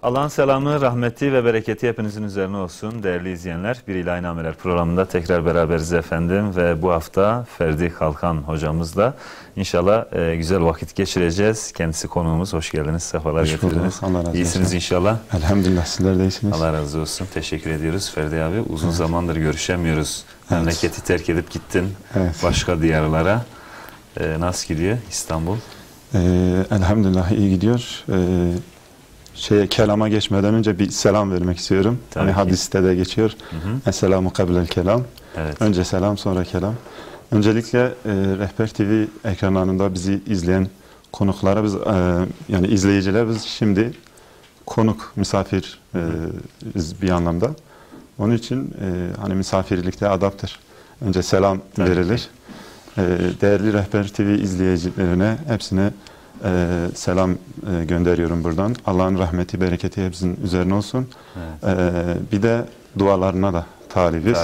Allah'ın selamı, rahmeti ve bereketi hepinizin üzerine olsun değerli izleyenler. Bir İlahi Nameler programında tekrar beraberiz efendim ve bu hafta Ferdi Kalkan hocamızla inşallah güzel vakit geçireceğiz. Kendisi konuğumuz. Hoş geldiniz, sefalar getirdiniz. İyisiniz inşallah. Elhamdülillah, sizler de iyisiniz. Allah razı olsun. Teşekkür ediyoruz Ferdi abi. Uzun zamandır görüşemiyoruz. Memleketi terk edip gittin başka diyarlara. Nasıl gidiyor İstanbul? Elhamdülillah iyi gidiyor. Kelama geçmeden önce bir selam vermek istiyorum. Hani hadiste de geçiyor. Esselamu kablel kelam. Evet. Önce selam, sonra kelam. Öncelikle Rehber TV ekranlarında bizi izleyen konuklara biz yani izleyiciler biz şimdi konuk, misafir bir anlamda. Onun için hani misafirlikte adaptır. Önce selam verilir. Değerli Rehber TV izleyicilerine hepsine selam gönderiyorum buradan. Allah'ın rahmeti, bereketi hepsinin üzerine olsun. Bir de dualarına da talibiz.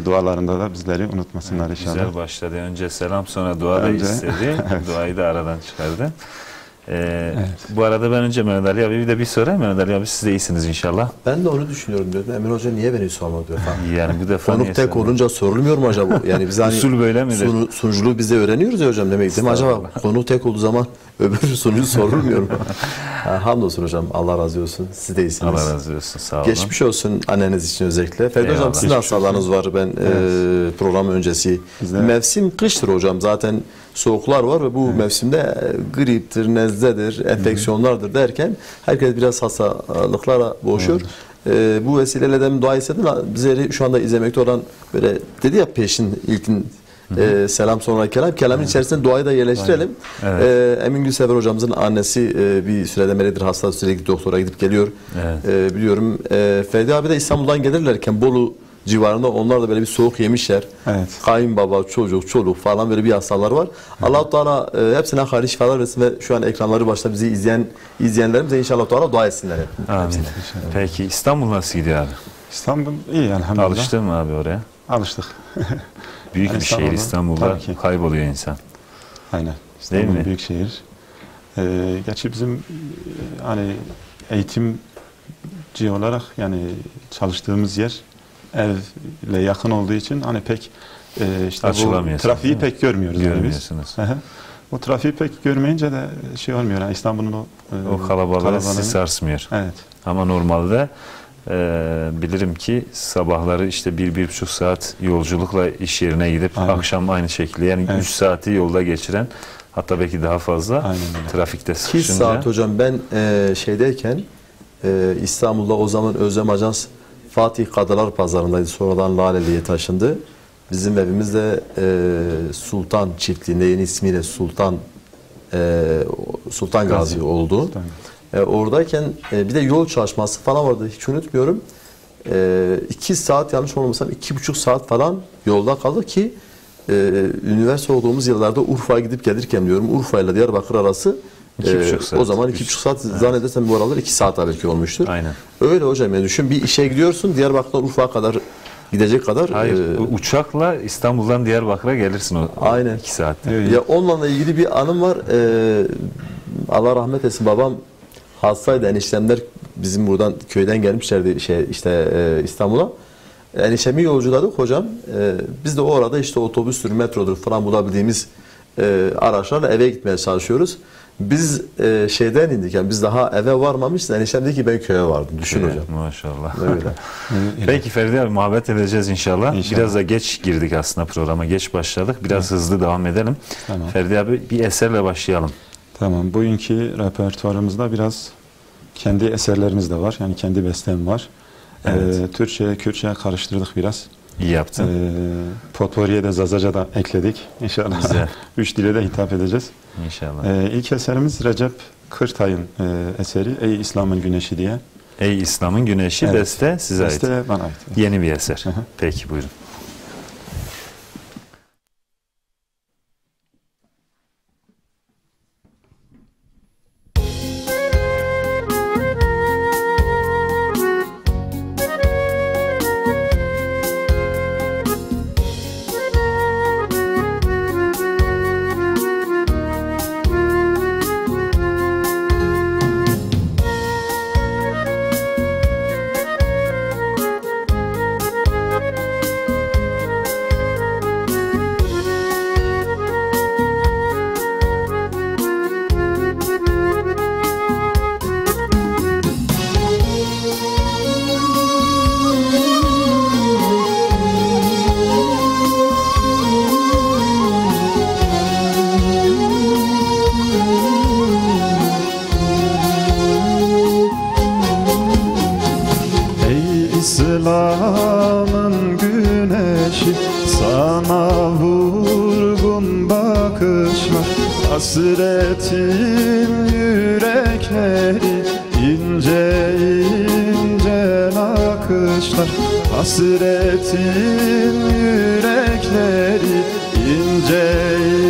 Dualarında da bizleri unutmasınlar inşallah. Güzel başladı. Önce selam, sonra dua da istedi. Duayı da aradan çıkardı. Bu arada ben önce Mehmet Ali abi bir sorayım. Mehmet Ali abi siz de iyisiniz inşallah. Ben de onu düşünüyorum diyordum. Emir Hoca niye beni sormadı efendim? Yani bu defa konuk tek olunca sorulmuyor mu acaba? Yani biz hani usul böyle midir? Sunuculuğu biz de öğreniyoruz ya hocam demek değil mi? Acaba konuk tek olduğu zaman öbür sunucu sorulmuyor mu? Hamdolsun hocam. Allah razı olsun. Siz de iyisiniz. Allah razı olsun. Sağ olun. Geçmiş olsun anneniz için özellikle. Ferdi hocam sizin hastalarınız var. Ben program öncesi. Mevsim kıştır hocam. Zaten soğuklar var ve bu mevsimde griptir, nezledir, enfeksiyonlardır derken herkes biraz hastalıklara boğuşuyor. Bu vesileyle de dua istedim. Bizleri şu anda izlemekte olan böyle dedi ya peşin ilkin selam sonra kelam. Kelamın içerisinde duayı da yerleştirelim. Emin Gülsever hocamızın annesi bir süreden beridir hasta, sürekli doktora gidip geliyor. Biliyorum. Ferdi abi de İstanbul'dan gelirlerken Bolu civarında onlar da böyle bir soğuk yemişler. Kayınbaba, çocuk, çoluk falan böyle bir hastalar var. Allah-u Teala hepsine hayırlı şifalar versin ve şu an ekranları başta bizi izleyenlerimize inşallah Teala dua etsinler. Amin. Peki İstanbul nasıl gidiyor abi? İstanbul iyi elhamdülillah. Alıştın mı abi oraya? Alıştık. Büyük yani bir şehir İstanbul'da kayboluyor insan. Aynen. İstanbul büyük şehir. Gerçi bizim hani eğitimci olarak yani çalıştığımız yer evle yakın olduğu için hani pek işte bu trafiği pek görmüyoruz. Görmüyorsunuz. Yani bu trafiği pek görmeyince de şey olmuyor. Yani İstanbul'un o kalabalığı sizi sarsmıyor. Evet. Ama normalde bilirim ki sabahları işte 1-1,5 saat yolculukla iş yerine gidip akşam aynı şekilde yani 3 saati yolda geçiren hatta belki daha fazla trafikte sıkışınca. 2 saat hocam ben şeydeyken İstanbul'da o zaman Özlem Ajans Fatih Kadılar Pazarı'ndaydı. Sonradan Laleli'ye taşındı. Bizim evimiz de Sultan çiftliğinde yeni ismiyle Sultan Gazi oldu. Oradayken bir de yol çalışması falan vardı. Hiç unutmuyorum. 2 saat yanlış olmasam 2,5 saat falan yolda kaldık ki üniversite olduğumuz yıllarda Urfa'ya gidip gelirken diyorum Urfa ile Diyarbakır arası 2,5 saat. O zaman 2,5 saat zannedersem bu aralar 2 saat belki olmuştur. Aynen. Öyle hocam yani düşün bir işe gidiyorsun Diyarbakır'dan Urfa'ya kadar gidecek kadar. Hayır. Uçakla İstanbul'dan Diyarbakır'a gelirsin o 2 saatte. Ya onunla ilgili bir anım var. Allah rahmet etsin babam hastaydı eniştemler bizim buradan köyden gelmişlerdi İstanbul'a. Eniştemi yolculadık hocam. Biz de o arada işte otobüstür, metrodur falan bulabildiğimiz araçlarla eve gitmeye çalışıyoruz. Biz şeyden indik yani biz daha eve varmamışız. Eniştem dedi ki ben köye vardım. Düşün hocam. Maşallah. Öyle. Peki Ferdi abi muhabbet edeceğiz inşallah. Biraz da geç girdik aslında programa. Geç başladık. Biraz hızlı devam edelim. Tamam. Ferdi abi bir eserle başlayalım. Tamam. Bugünkü repertuarımızda biraz kendi eserlerimiz de var. Yani kendi bestem var. Türkçe, Kürtçe karıştırdık biraz. İyi yaptın. Potpourri'ye de Zazaca da ekledik. İnşallah. Güzel. 3 dile de hitap edeceğiz. İnşallah. İlk eserimiz Recep Kırtay'ın eseri Ey İslam'ın Güneşi diye. Ey İslam'ın Güneşi beste size ait. Beste bana ait. Yeni bir eser. Peki buyurun. selamın güneşi, sana vurgun bakışlar, hasretin yürekleri, ince ince nakışlar, hasretin yürekleri, ince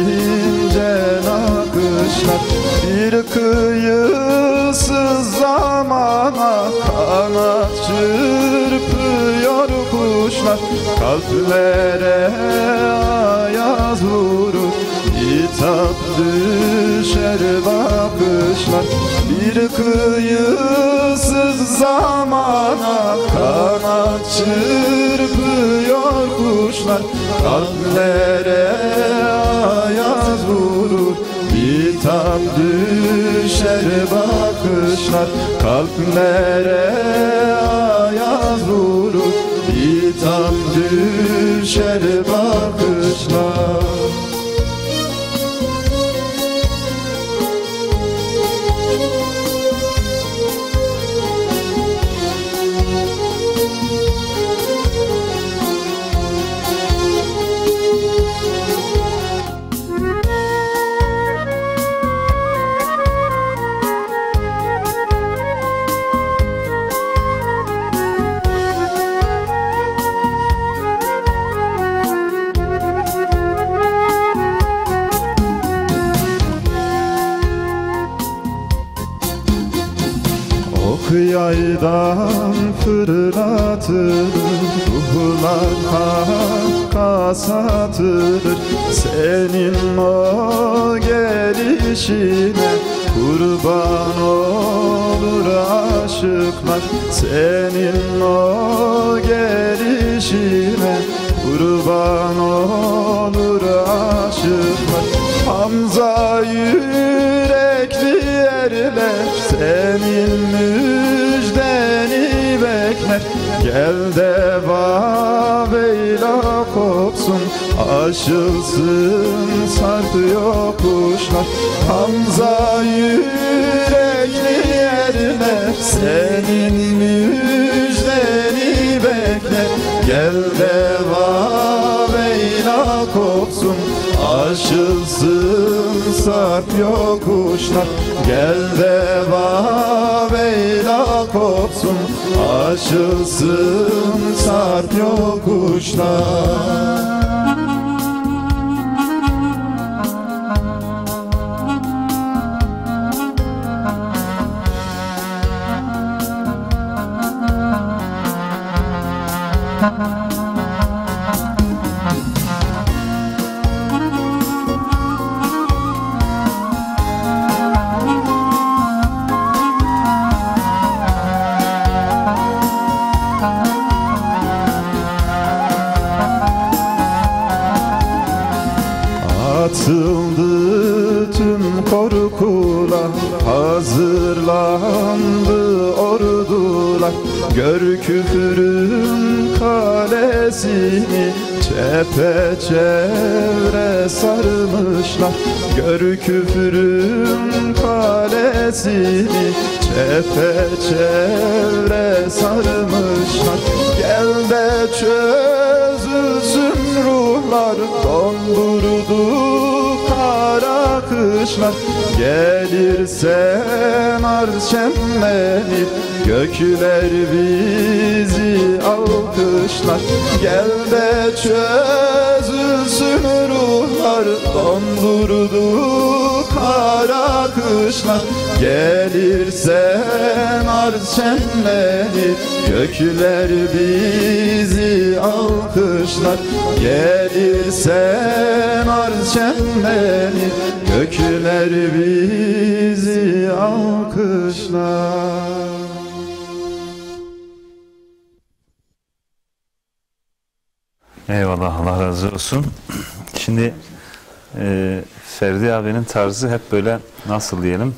ince nakışlar. Bir kıyısız zamana kanat çırpıyor kuşlar, kalplere ayaz vurur, hitap düşer bakışlar. Bir kıyısız zamana kanat çırpıyor kuşlar, kalplere ayaz vurur, hitap düşer bakışlar, kalplere ayaz vurur, hitap düşer bakışlar. Yaydan fırlatır, ruhlar hakka satılır, senin o gelişine kurban olur aşıklar, senin o gelişine kurban olur aşıklar. Hamza yürekli erler senin müjdeni bekler, gel de Vaveyla kopsun, aşılsın sarpıyor kuşlar. Hamza yürekli erler senin müjdeni bekler, gel de Vaveyla kopsun, aşılsın sarp yokuşlar, gel de Vaveyla kopsun, aşılsın sarp yokuşlar. Atıldı tüm korkular, hazırlandı ordular, gör küfrün kalesini çepeçevre sarmışlar, gör küfrün kalesini çepeçevre sarmışlar. Gel de çözülsün ruhlar, dondurdu kara kışlar, gelirsen arz şenlenir, gökler bizi alkışlar. Gel de çözülsün ruhlar, dondurdu kara kışlar, gelirsen arz şenlenir, gökler bizi alkışlar. Gelirsen arz şenlenir, gökler bizi alkışlar. Eyvallah, Allah razı olsun. Şimdi Ferdi abinin tarzı hep böyle nasıl diyelim?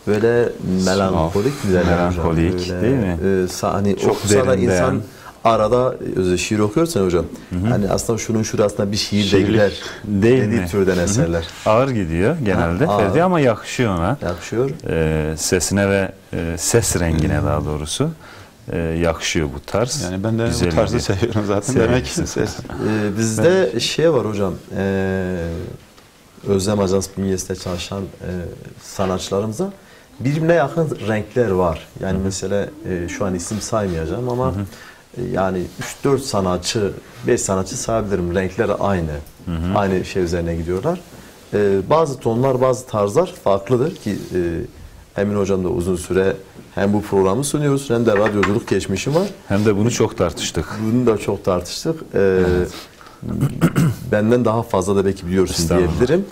Böyle melankolik mi derler? Melankolik böyle, değil mi? Hani çok okusa da derinden. insan arada şiir okuyorsan hocam, hani aslında şunun şurasında bir şiir de gider değil dediği mi? türden eserler. Ağır gidiyor genelde Ferdi ama yakışıyor ona. Yakışıyor. Sesine ve ses rengine daha doğrusu. yakışıyor bu tarz. Yani ben de Güzel bu tarzı bir- seviyorum zaten. Sevmişsin. Demek Bizde şey var hocam, Özlem Ajans bünyesinde çalışan sanatçılarımıza birbirine yakın renkler var. Yani mesela şu an isim saymayacağım ama yani 3-4 sanatçı, 5 sanatçı sayabilirim. Renkler aynı. Aynı şey üzerine gidiyorlar. Bazı tonlar, bazı tarzlar farklıdır ki Emin Hocam da uzun süre hem bu programı sunuyoruz hem de radyoculuk geçmişi var. Hem de bunu çok tartıştık. Bunu da çok tartıştık. Benden daha fazla da belki biliyorsun diyebilirim.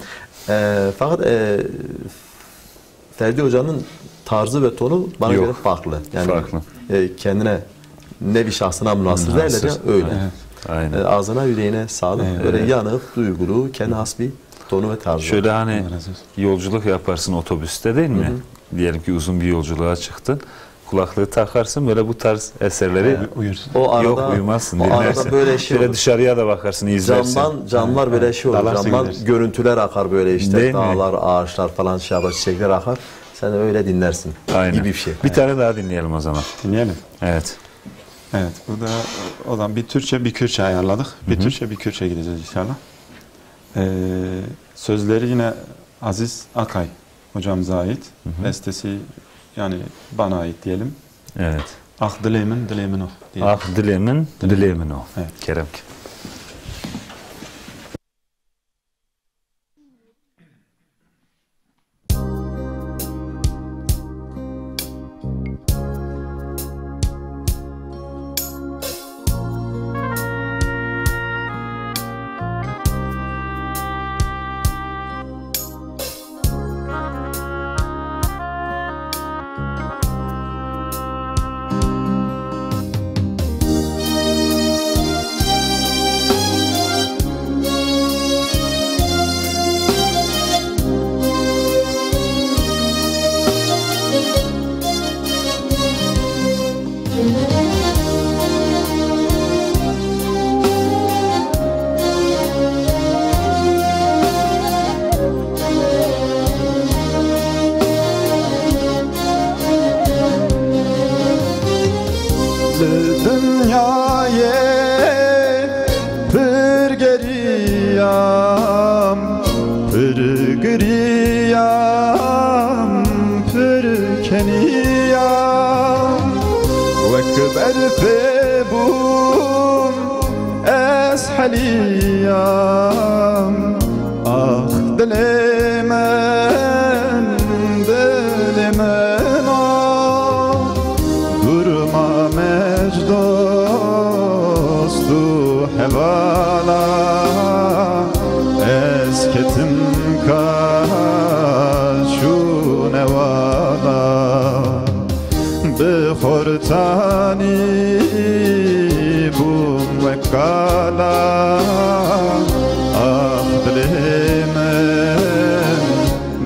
Fakat Ferdi Hoca'nın tarzı ve tonu bana Yok. göre farklı. Yani Farklı. Kendine nevi şahsına münhasır derler ya öyle. Aynen. Ağzına yüreğine sağlık. Böyle yanık, duygulu, kendi has bir tonu ve tarzı. Şöyle hani yolculuk yaparsın otobüste değil mi? Diyelim ki uzun bir yolculuğa çıktın. Kulaklığı takarsın böyle bu tarz eserleri uyursun. O arada, yok uyumazsın. o arada dinlersin. böyle şey Şöyle olur. dışarıya da bakarsın izlersin. Camlar böyle şey olur. Dalarsın Camdan gidersin. görüntüler akar böyle işte Değil mi? dağlar, ağaçlar falan şey yapar, çiçekler akar. Sen de öyle dinlersin. Aynen. Gibi bir şey. Bir tane daha dinleyelim o zaman. Dinleyelim. Evet. Evet, bu da o zaman bir Türkçe bir Kürtçe ayarladık. Bir Türkçe bir Kürtçe gideceğiz inşallah. Sözleri yine Aziz Akay hocamıza ait. Bestesi yani bana ait diyelim. Evet. Ah dilemin dilemin o diyelim. Ah dilemin o. Evet. Kerem. Dünyaya pır geriyam, pır geriyam, pır keniyam. Vekber pebun eshaliyam, ah dilemen, dilemen ah. Durma mecdostu hevala, esketim kaşu nevala. Bixortani bum vekala, ah dilimin,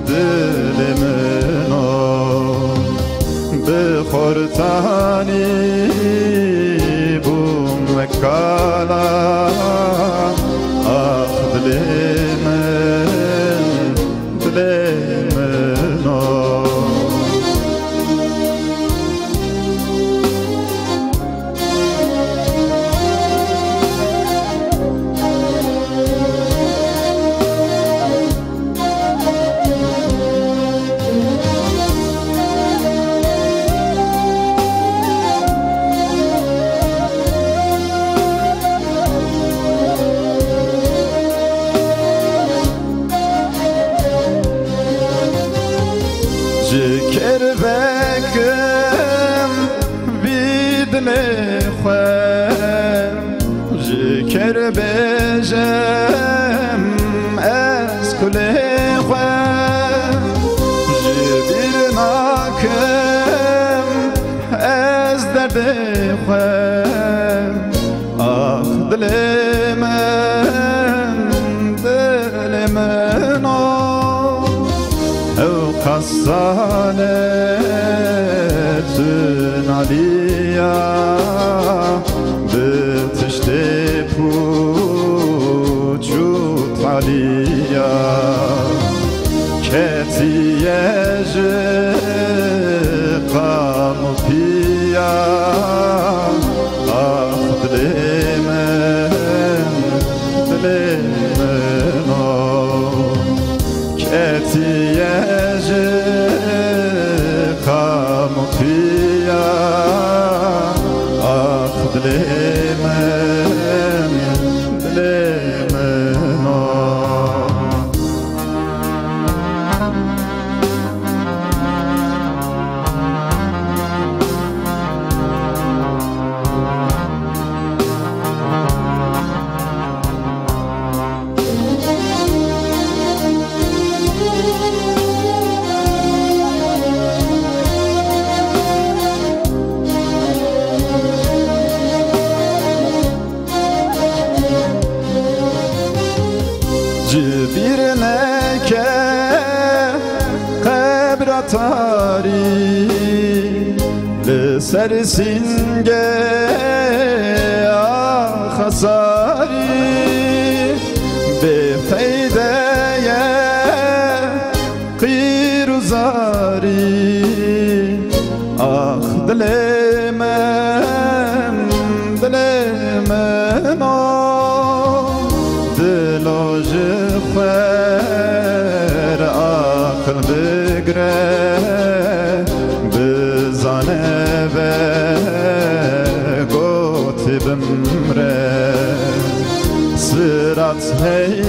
dilimin o. Bixortani bum vekala, ah dilimin, dilimin o. Jiker bekim vidne khwem, jiker bejem ez kule khwem, jibir nakem ez derde khwem, ah dilemen, dilemen ah. Ev kassaletün aliya, bitişte pucut aliya. Ketiye kamu piya, atari Sersinge hasari Befeydeye qiruzari Ah dilemen o Diloji khwer akıl bigre Bizane ve gotibimre Sırat heyyeni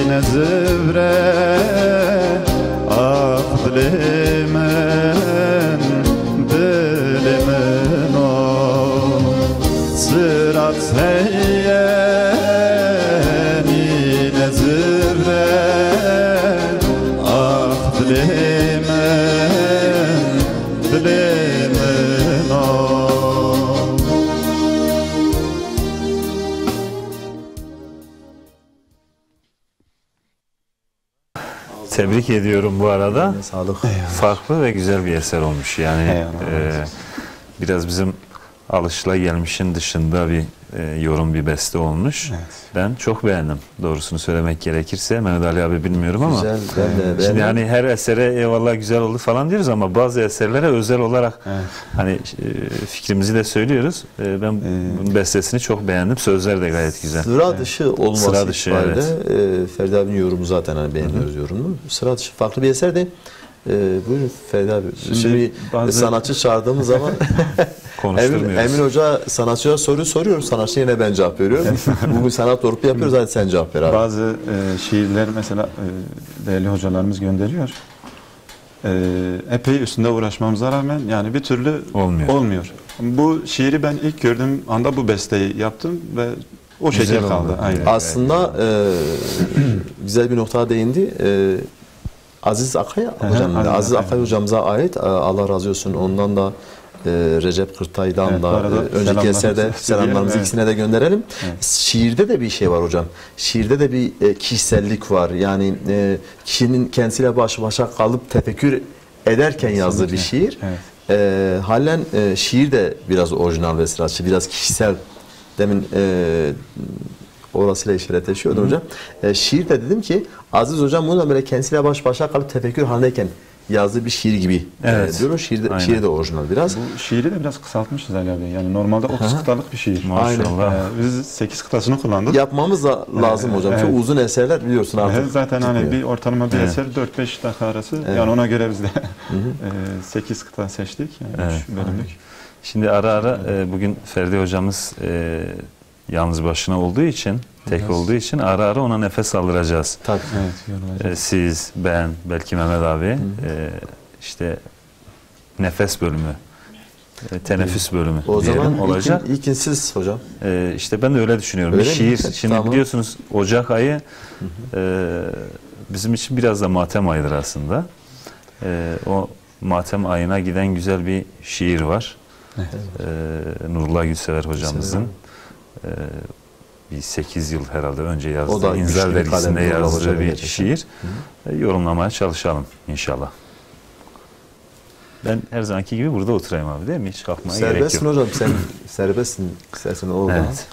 nezivre Ah dilimin o Sırat heyyeni nezivre Ah dilimin o Tebrik ediyorum bu arada. Sağlık. Farklı ve güzel bir eser olmuş. Yani Eyvallah. biraz bizim alışılagelmişin dışında bir yorum, bir beste olmuş. Evet. Ben çok beğendim. Doğrusunu söylemek gerekirse. Mehmet Ali abi bilmiyorum ama. Güzel. Ben de Şimdi beğendim. hani her esere eyvallah güzel oldu falan diyoruz ama bazı eserlere özel olarak hani fikrimizi de söylüyoruz. Ben bunun bestesini çok beğendim. Sözler de gayet güzel. Sıra dışı olması Sıra dışı, itibariyle Ferdi abinin yorumu zaten hani beğeniyoruz yorumunu. Sıra dışı farklı bir eser de buyurun Ferdi abi. Şimdi sanatçı çağırdığımız zaman Konuşturmuyoruz. Emin Hoca sanatçıya soru soruyor. Sanatçı yine ben cevap veriyorum. Bugün sanat torpil yapıyoruz. Hadi sen cevap ver abi. Bazı şiirler mesela değerli hocalarımız gönderiyor. Epey üstünde uğraşmamıza rağmen yani bir türlü olmuyor. Bu şiiri ben ilk gördüğüm anda bu besteyi yaptım ve o şekilde kaldı. Aynen. Aslında güzel bir noktaya değindi. Aziz Akay hocam, Aziz Akay hocamıza ait. Allah razı olsun ondan da Recep Kırtay'dan da önceki eserde selamlarımızı ikisine de gönderelim. Evet. Şiirde de bir şey var hocam. Şiirde de bir kişisellik var. Yani kişinin kendisiyle baş başa kalıp tefekkür ederken yazdığı bir şiir. Evet. Halen şiir de biraz orijinal ve sıraçı, biraz kişisel. Demin orasıyla işaretleşiyordu hocam. Şiirde dedim ki Aziz hocam bununla böyle kendisiyle baş başa kalıp tefekkür halindeyken yazdığı bir şiir gibi diyorum. Şiir de orijinal biraz. Bu şiiri de biraz kısaltmışız Ali abi. Yani normalde 30 kıtalık bir şiir. Maşallah. Biz 8 kıtasını kullandık. Yapmamız da lazım hocam. Çok uzun eserler biliyorsun artık. Zaten hani bir ortalama bir eser 4-5 dakika arası. Yani ona göre biz de 8 kıta seçtik. Yani 3 bölümlük. Şimdi ara ara bugün Ferdi hocamız yalnız başına olduğu için, tek olduğu için ara ara ona nefes aldıracağız. Tabii. Evet, siz, ben, belki Mehmet abi işte nefes bölümü, teneffüs bölümü o zaman olacak. İlkin siz hocam. İşte ben de öyle düşünüyorum. Öyle bir şiir. mi? Şimdi Tamam. biliyorsunuz Ocak ayı bizim için biraz da matem ayıdır aslında. O matem ayına giden güzel bir şiir var. Nurullah Gülsever hocamızın bir 8 yıl herhalde önce yazdığı İnzal dergisinde yazdığı bir şiir. Yorumlamaya çalışalım inşallah. Ben her zamanki gibi burada oturayım abi değil mi? Hiç kalkmaya gerek yok. Serbestsin hocam, sen serbestsin. İstersen orada. Evet.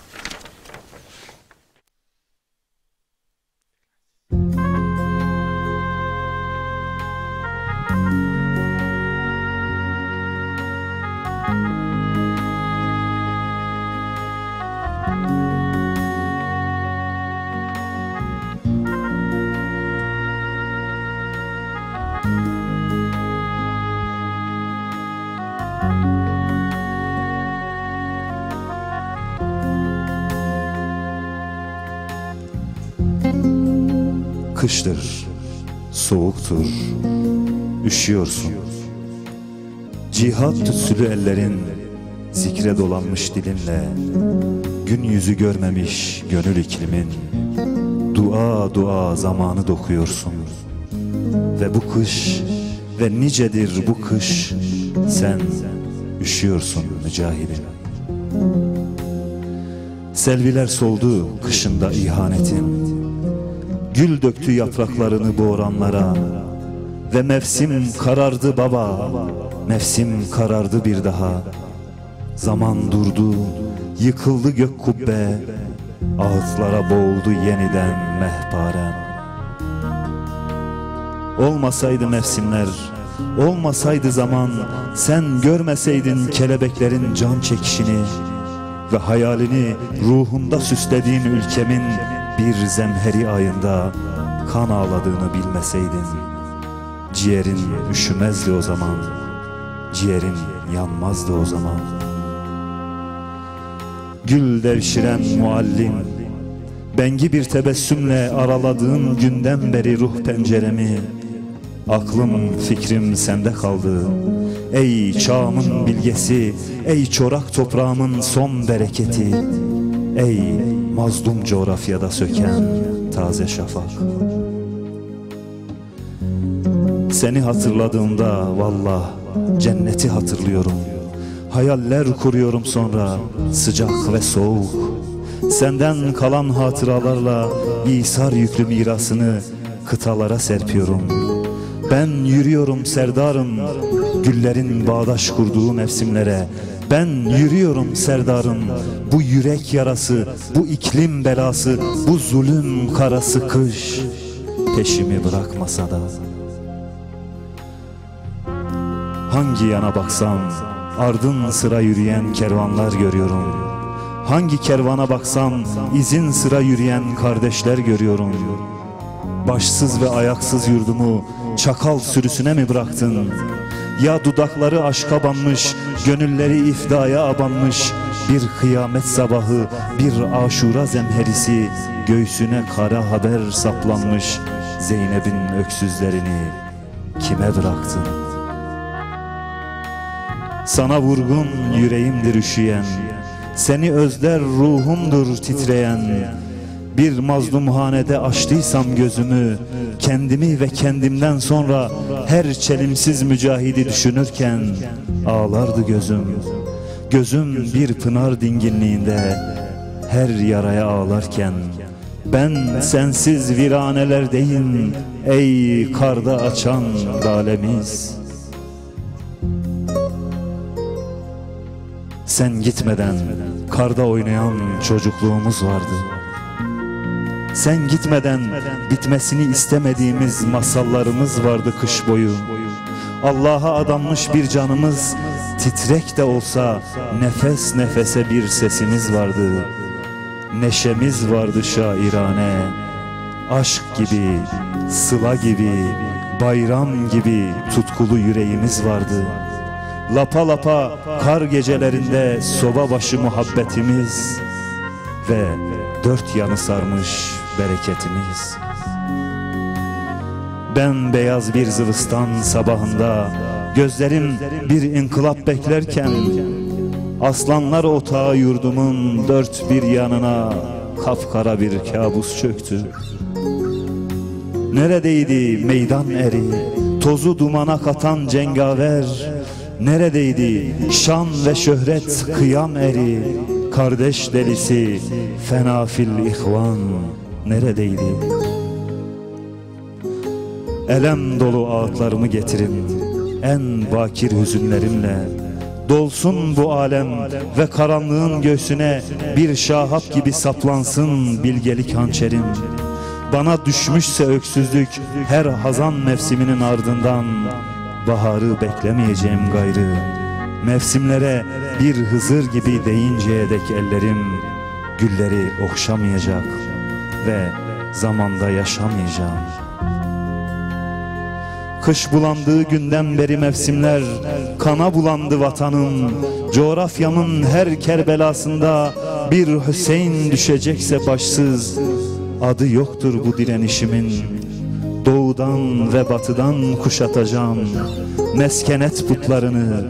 Kıştır, soğuktur, üşüyorsun. Cihat tütsülü ellerin zikre dolanmış dilinle, gün yüzü görmemiş gönül iklimin, dua dua zamanı dokuyorsun. Ve bu kış ve nicedir bu kış, sen üşüyorsun mücahidim. Selviler soldu kışında ihanetin, gül döktü yapraklarını boğranlara. Ve mevsim karardı baba, mevsim karardı bir daha. Zaman durdu, yıkıldı gök kubbe, ağıtlara boğuldu yeniden mehparem. Olmasaydı mevsimler, olmasaydı zaman, sen görmeseydin kelebeklerin can çekişini ve hayalini ruhunda süslediğin ülkemin bir zemheri ayında kan ağladığını bilmeseydin, ciğerin üşümezdi o zaman, ciğerin yanmazdı o zaman. Gül devşiren muallim, bengi bir tebessümle araladığın günden beri ruh penceremi, aklım fikrim sende kaldı. Ey çağımın bilgesi, ey çorak toprağımın son bereketi, ey mazlum coğrafyada söken taze şafak. Seni hatırladığımda vallah cenneti hatırlıyorum. Hayaller kuruyorum sonra sıcak ve soğuk. Senden kalan hatıralarla İsar yüklü mirasını kıtalara serpiyorum. Ben yürüyorum serdarım, güllerin bağdaş kurduğu mevsimlere. Ben yürüyorum serdarım, bu yürek yarası, bu iklim belası, bu zulüm karası kış peşimi bırakmasa da. Hangi yana baksam ardın sıra yürüyen kervanlar görüyorum. Hangi kervana baksam izin sıra yürüyen kardeşler görüyorum. Başsız ve ayaksız yurdumu çakal sürüsüne mi bıraktın? Ya dudakları aşka banmış, gönülleri ifdaya abanmış, bir kıyamet sabahı, bir aşura zemherisi, göğsüne kara haber saplanmış Zeynep'in öksüzlerini kime bıraktın? Sana vurgun yüreğimdir üşüyen, seni özler ruhumdur titreyen. Bir mazlumhanede açtıysam gözümü, kendimi ve kendimden sonra her çelimsiz mücahidi düşünürken ağlardı gözüm. Gözüm bir pınar dinginliğinde her yaraya ağlarken, ben sensiz viranelerdeyim ey karda açan dalemiz. Sen gitmeden karda oynayan çocukluğumuz vardı. Sen gitmeden bitmesini istemediğimiz masallarımız vardı kış boyu. Allah'a adanmış bir canımız, titrek de olsa nefes nefese bir sesimiz vardı. Neşemiz vardı şairane, aşk gibi, sıla gibi, bayram gibi tutkulu yüreğimiz vardı. Lapa lapa kar gecelerinde soba başı muhabbetimiz ve dört yanı sarmış bereketimiz. Ben beyaz bir zıvıstan sabahında gözlerim bir inkılap beklerken, aslanlar otağı yurdumun dört bir yanına kapkara bir kabus çöktü. Neredeydi meydan eri, tozu dumana katan cengaver? Neredeydi şan ve şöhret kıyam eri, kardeş delisi fenafil ihvan neredeydi? Elem dolu ağıtlarımı getirin en bakir hüzünlerimle. Dolsun bu alem ve karanlığın göğsüne bir şahap gibi saplansın bilgelik hançerim. Bana düşmüşse öksüzlük her hazan mevsiminin ardından, baharı beklemeyeceğim gayrı. Mevsimlere bir Hızır gibi deyinceye dek ellerim gülleri okşamayacak ve zamanda yaşamayacağım. Kış bulandığı günden beri mevsimler, kana bulandı vatanım. Coğrafyamın her kerbelasında bir Hüseyin düşecekse başsız, adı yoktur bu direnişimin. Doğudan ve batıdan kuşatacağım meskenet putlarını,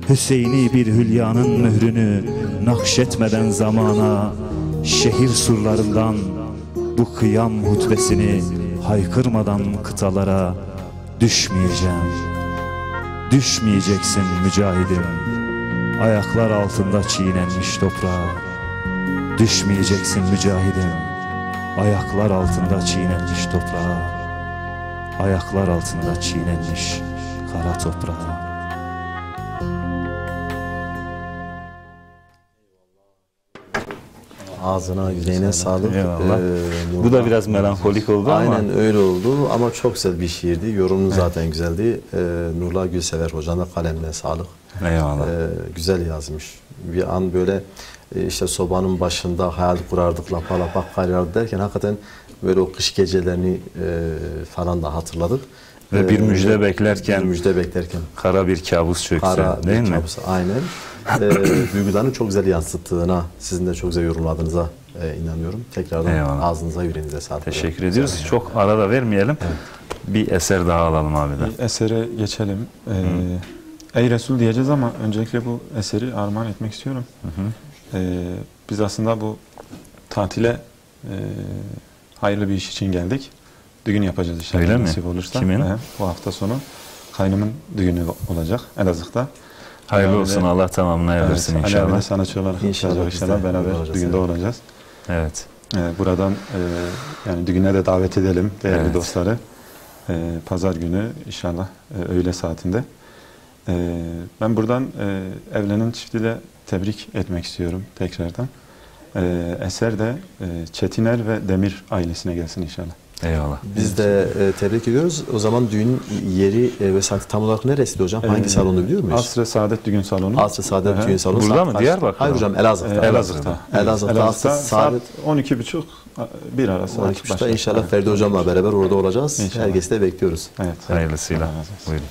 Hüseyin'i bir hülyanın mührünü nakşetmeden zamana, şehir surlarından bu kıyam hutbesini haykırmadan kıtalara düşmeyeceğim. Düşmeyeceksin mücahidim, ayaklar altında çiğnenmiş toprağa. Düşmeyeceksin mücahidim, Ayaklar altında çiğnenmiş toprağa, ayaklar altında çiğnenmiş kara toprağa. Ağzına, yüreğine sağlık. Bu da biraz melankolik oldu ama. Aynen öyle oldu ama çok güzel bir şiirdi. Yorumun zaten güzeldi. Nurullah Gülsever Hoca'nın da kalemine sağlık. Eyvallah. Güzel yazmış. Bir an böyle işte sobanın başında hayal kurardık, lapa lapa kar yağardı derken hakikaten böyle o kış gecelerini falan da hatırladık. Ve bir müjde beklerken, kara bir kabus çökse, değil mi? Kabus, aynen. Duygularını çok güzel yansıttığına, sizin de çok güzel yorumladığınıza inanıyorum. Tekrardan eyvallah. Ağzınıza, yüreğinize sağlık. Teşekkür ediyoruz. Çok arada vermeyelim. Evet. Bir eser daha alalım abi de. Bir esere geçelim. Ey Resul diyeceğiz ama öncelikle bu eseri armağan etmek istiyorum. Biz aslında bu tatile hayırlı bir iş için geldik. Düğün yapacağız inşallah. Öyle mi? Nasip olursa. Kimin? Bu hafta sonu kaynımın düğünü olacak Elazığ'da. Hayırlı olsun. Allah tamamına erdirsin inşallah. Ali abi de sanatçı olarak inşallah beraber düğünde olacağız. Evet. Buradan yani düğüne de davet edelim değerli dostları. Pazar günü inşallah öğle saatinde. Ben buradan evlenen çiftiyle tebrik etmek istiyorum tekrardan. Eser de Çetiner ve Demir ailesine gelsin inşallah. Eyvallah. Biz de tebrik ediyoruz. O zaman düğün yeri ve saati tam olarak neresiydi hocam? Hangi salonu biliyor muyuz? Asr-ı Saadet Düğün Salonu. Asr-ı Saadet Düğün Salonu. Burada mı? Diyarbakır'da? Hayır hocam, Elazığ'da. Elazığ'da saat 12.30 bir arası. 12.30'da inşallah Ferdi hocamla beraber orada olacağız. Herkesi de bekliyoruz. Evet. Hayırlısıyla. Buyurun.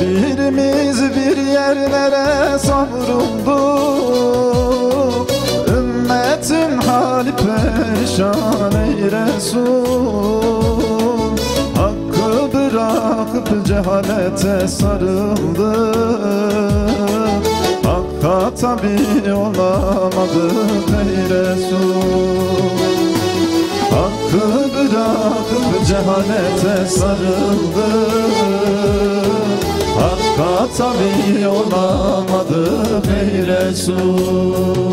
Birimiz bir yerlere savrulduk. Ümmetin hali perişan ey Resul. Hakkı bırakıp cehalete sarıldık. Hakka tabi olamadık ey Resul. Hakkı bırakıp cehalete sarıldık. Hakka tabi olamadık ey Resul.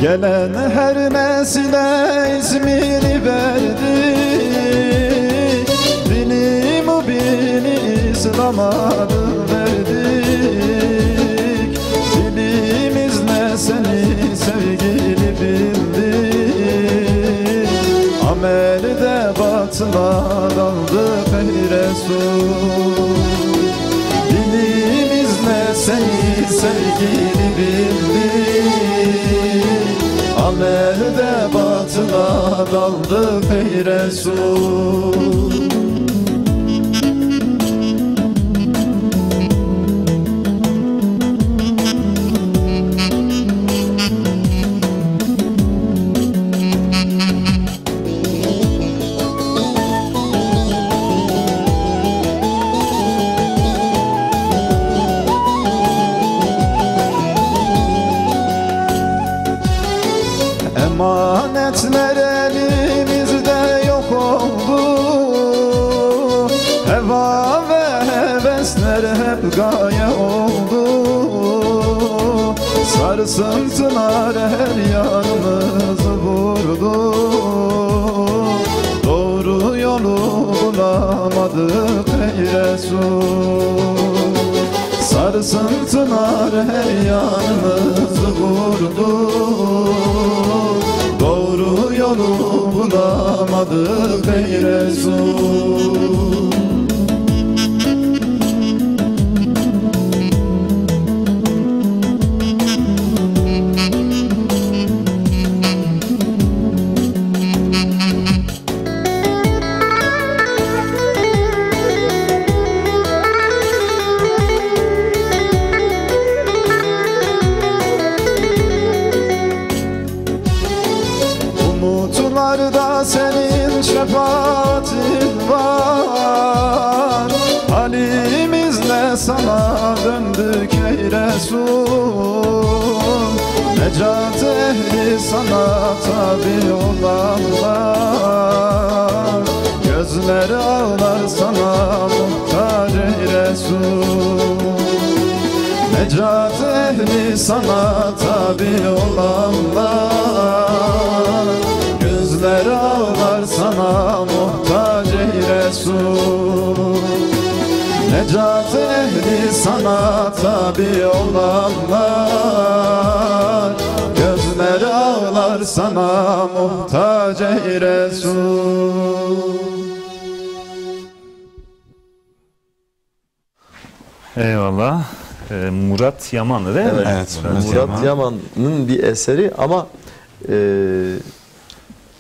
Gelen her nesile ismini verdi. Dini mübini İslam adı verdik. Dilimizle seni sevgili bildik. Amelde batıla daldık ey Resul. Dilimizle seni sevgili bildik. Amelde batıla daldık ey Resul. Emanetler elimizde yok oldu. Heva ve hevesler hep gaye oldu. Sarsıntılar her yanımızı vurdu. Doğru yolu bulamadık ey Resul. Sarsıntılar her yanımızı vurdu. Doğru yolu bulamadık ey Resul. Umutlarda senin şefaatin var. Halimizle sana döndük ey Resul. Necat ehli sana tabi olanlar. Gözleri ağlar sana muhtar ey Resul. Necat ehli sana tabi olanlar. Gözler ağlar sana muhtaç ey Resul. Necat ehli sana tabi olanlar. Gözler ağlar sana muhtaç ey Resul. Eyvallah. Murat Yaman'dı değil mi? Evet, Murat Yaman'ın bir eseri ama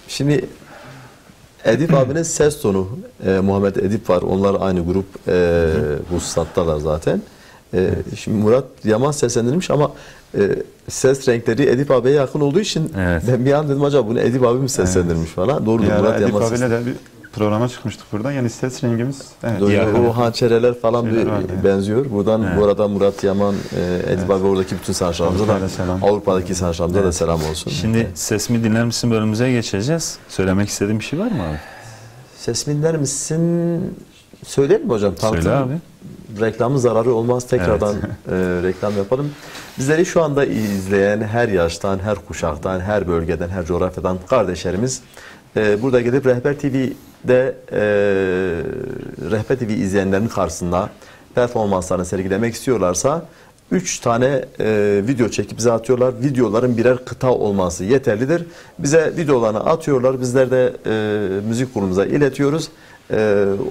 şimdi Edip abinin ses tonu, Muhammed Edip var, onlar aynı grup, hususattalar zaten. Şimdi Murat Yaman seslendirmiş ama ses renkleri Edip abiye yakın olduğu için ben bir an dedim acaba bunu Edip abi mi seslendirmiş falan. Doğrudur, Murat Edip Yaman abiyle de bir programa çıkmıştık buradan, yani ses rengimiz o hançereler falan benziyor. Buradan bu arada Murat Yaman, Edip abi, oradaki bütün sanatçılarımıza da, Avrupa'daki sanatçılarımıza da selam olsun. Şimdi Sesimi Dinler Misin bölümümüze geçeceğiz. Söylemek istediğin bir şey var mı abi? Sesimi dinler misin? Söyleyelim mi hocam? Söyle abi. Reklamın zararı olmaz. Tekrardan reklam yapalım. Bizleri şu anda izleyen her yaştan, her kuşaktan, her bölgeden, her coğrafyadan kardeşlerimiz burada gidip Rehber TV'de Rehber TV izleyenlerin karşısında performanslarını sergilemek istiyorlarsa 3 tane video çekip bize atıyorlar. Videoların birer kıta olması yeterlidir. Bize videolarını atıyorlar. Bizler de müzik kurulumuza iletiyoruz.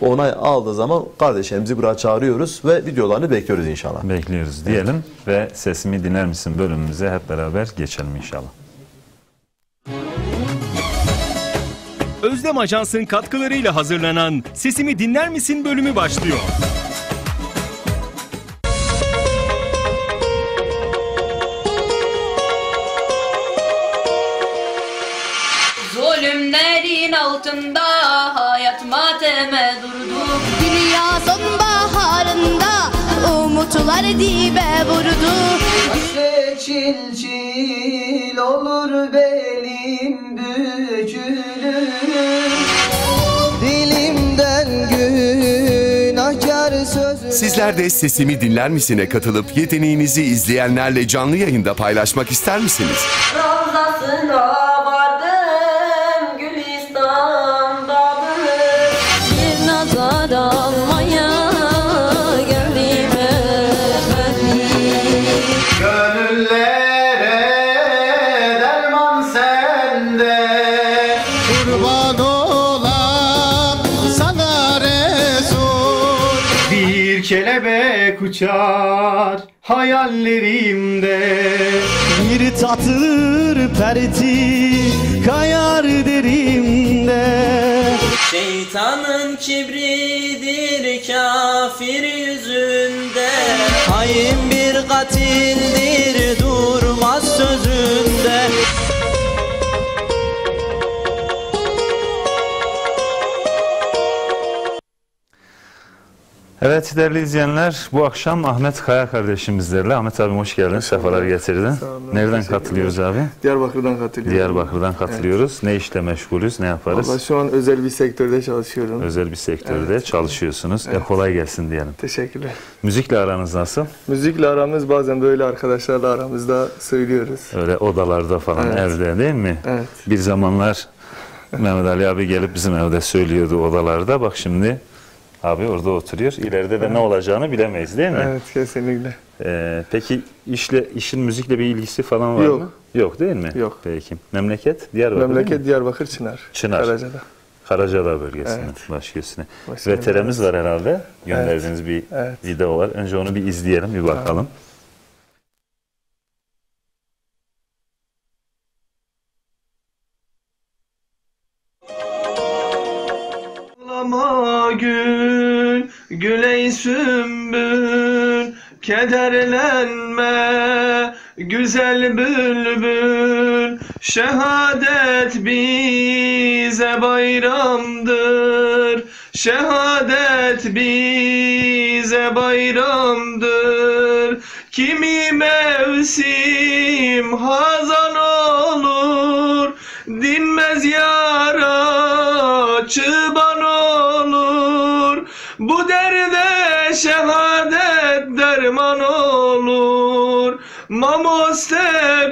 Onay aldığı zaman kardeşlerimizi buraya çağırıyoruz ve videolarını bekliyoruz inşallah. Bekliyoruz diyelim ve Sesimi Dinler Misin bölümümüze hep beraber geçelim inşallah. Özlem Ajans'ın katkılarıyla hazırlanan Sesimi Dinler Misin bölümü başlıyor. Zulümlerin altında hayat mateme durdu. Dünya sonbaharında umutlar dibe vurdu. Nasıl çil çil olur belim bükülür. Dilimden günahkar sözü. Sizler de Sesimi Dinler Misin'e katılıp yeteneğinizi izleyenlerle canlı yayında paylaşmak ister misiniz? Ravzasına vardım Gülistan'dadır. Bir nazar almaya geldim efendim. Gönüllere derman sende. Kurban olam sana Resul. Bir kelebek uçar hayallerimde. Bir tatır perti kayar derimde. Şeytanın kibridir kafir yüzünde. Hain bir katildir durmaz sözünde. Evet değerli izleyenler, bu akşam Ahmet Kaya kardeşimizlerle. Ahmet abi hoş geldin, sefalar getirdin. Nereden katılıyoruz abi? Diyarbakır'dan katılıyorum. Diyarbakır'dan katılıyoruz. Evet. Ne işle meşgulüz, ne yaparız? Vallahi şu an özel bir sektörde çalışıyorum. Özel bir sektörde çalışıyorsunuz. Evet. Kolay gelsin diyelim. Teşekkürler. Müzikle aranız nasıl? Müzikle aramız bazen böyle arkadaşlarla aramızda söylüyoruz. Öyle odalarda falan, evet. Evde değil mi? Evet. Bir zamanlar Mehmet Ali abi gelip bizim evde söylüyordu odalarda. Bak şimdi abi orada oturuyor. İleride de ne olacağını bilemeyiz değil mi? Evet, kesinlikle. Peki işin müzikle bir ilgisi falan var Yok. mı? Yok değil mi? Yok. Peki. Memleket Diyarbakır. Memleket Diyarbakır Çınar. Karacadağ. Karacadağ bölgesinde, evet. Başkesine. VTR'miz var herhalde. Gönderdiğiniz evet. Bir evet. Video var. Önce onu bir izleyelim, bir bakalım. Tamam. Gül, güley sümbül, kederlenme, güzel bülbül. Şehadet bize bayramdır, şehadet bize bayramdır. Kimi mevsim hazan olur, dinmez yara çıban olur. Bu derde şehadet derman olur. Mamoste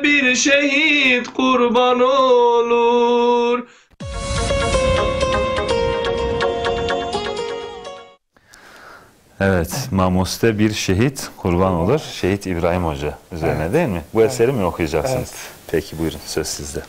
bir şehit kurban olur. Evet, Mamoste bir şehit kurban olur. Şehit İbrahim Hoca üzerine evet. Değil mi? Bu eseri mi okuyacaksınız? Evet. Peki buyurun, söz sizde.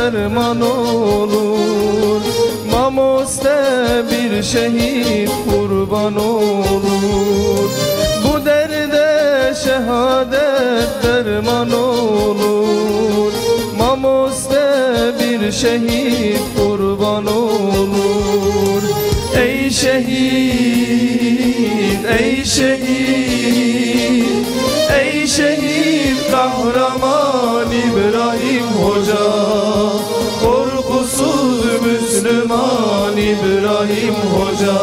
Derman olur, Mamoste bir şehit kurban olur. Bu derde şehadet derman olur, Mamoste bir şehit kurban olur. Ey şehit, ey şehit, ey şehit kahraman İbrahim Hoca. Korkusuz Müslüman İbrahim Hoca.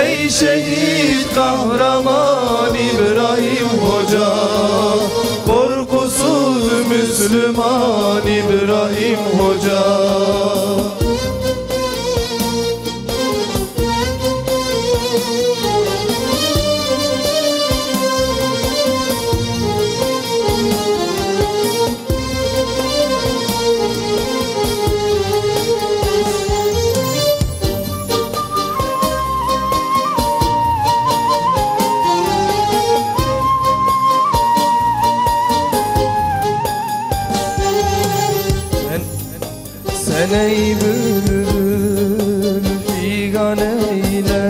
Ey şehit kahraman İbrahim Hoca. Korkusuz Müslüman İbrahim Hoca. Sen ey bülbül figan eyle,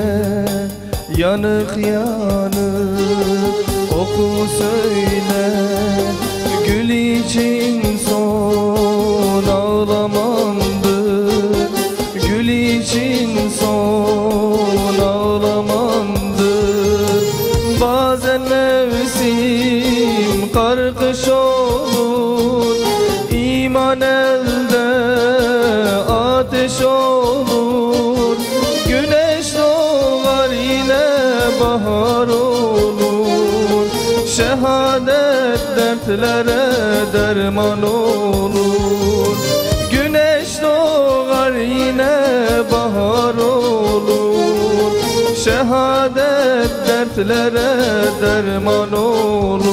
yanık yanık oku söyle. Gül için son ağlamandır, gül için son ağlamandır. Bazen mevsim karkış olur, iman elden şehadet dertlere derman olur. Güneş doğar yine bahar olur. Şehadet dertlere derman olur.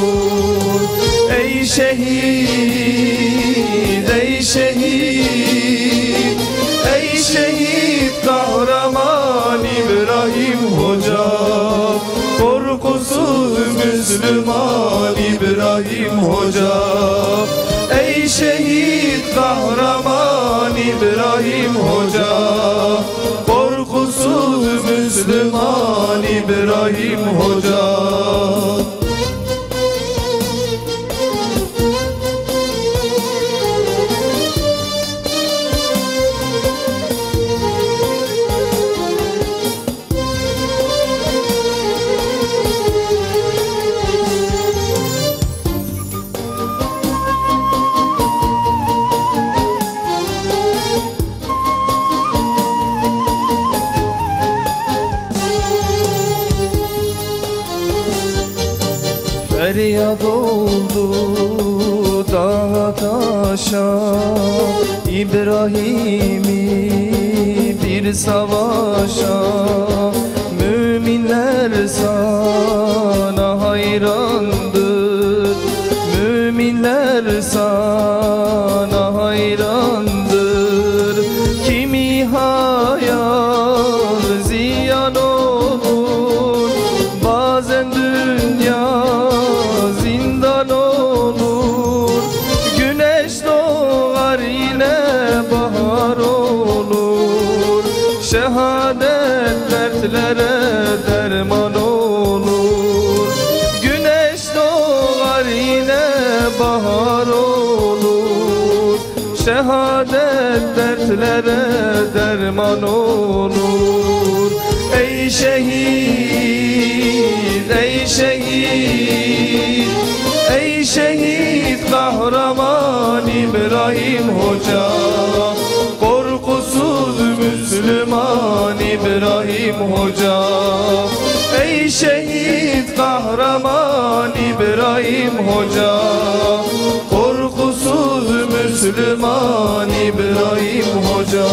Ey şehit, ey şehit, ey şehit kahraman İbrahim Hoca, korkusuz Müslüman İbrahim Hoca. Ey şehit kahraman İbrahim Hoca, korkusuz Müslüman İbrahim Hoca. Feryat oldu dağa taşa, İbrahim'i bir savaşa. Müminler sana hayrandır, müminler sana hayrandır. Kimi hayal ziyan olur, bazen dünya zindan olur. Güneş doğar yine bahar olur. Şehadet dertlere derman olur. Güneş doğar yine bahar olur. Şehadet dertlere derman olur. Ey şehit, ey şehit, ey şehit kahraman İbrahim Hoca, korkusuz Müslüman İbrahim Hoca. Ey şehit kahraman İbrahim Hoca, korkusuz Müslüman İbrahim Hoca.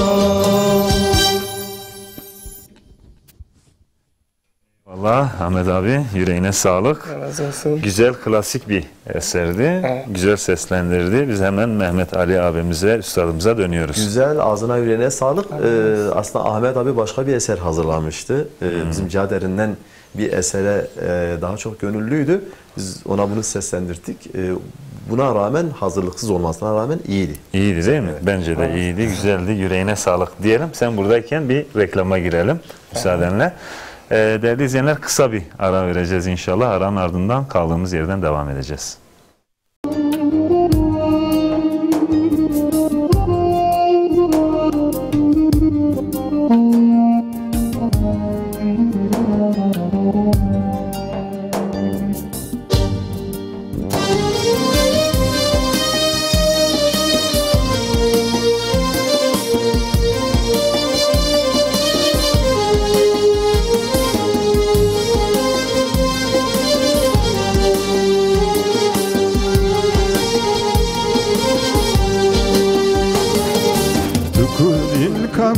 Vallahi Ahmet abi yüreğine sağlık. Güzel klasik bir eserdi. Evet. Güzel seslendirdi. Biz hemen Mehmet Ali abimize, üstadımıza dönüyoruz. Güzel, ağzına yüreğine sağlık. Aslında Ahmet abi başka bir eser hazırlamıştı. Bizim Caderinden bir esere daha çok gönüllüydü. Biz ona bunu seslendirdik. Buna rağmen, hazırlıksız olmasına rağmen iyiydi. İyiydi değil mi? Evet. Bence de iyiydi, güzeldi. Yüreğine sağlık diyelim. Sen buradayken bir reklama girelim müsaadenle. Değerli izleyenler, kısa bir ara vereceğiz inşallah. Aranın ardından kaldığımız yerden devam edeceğiz.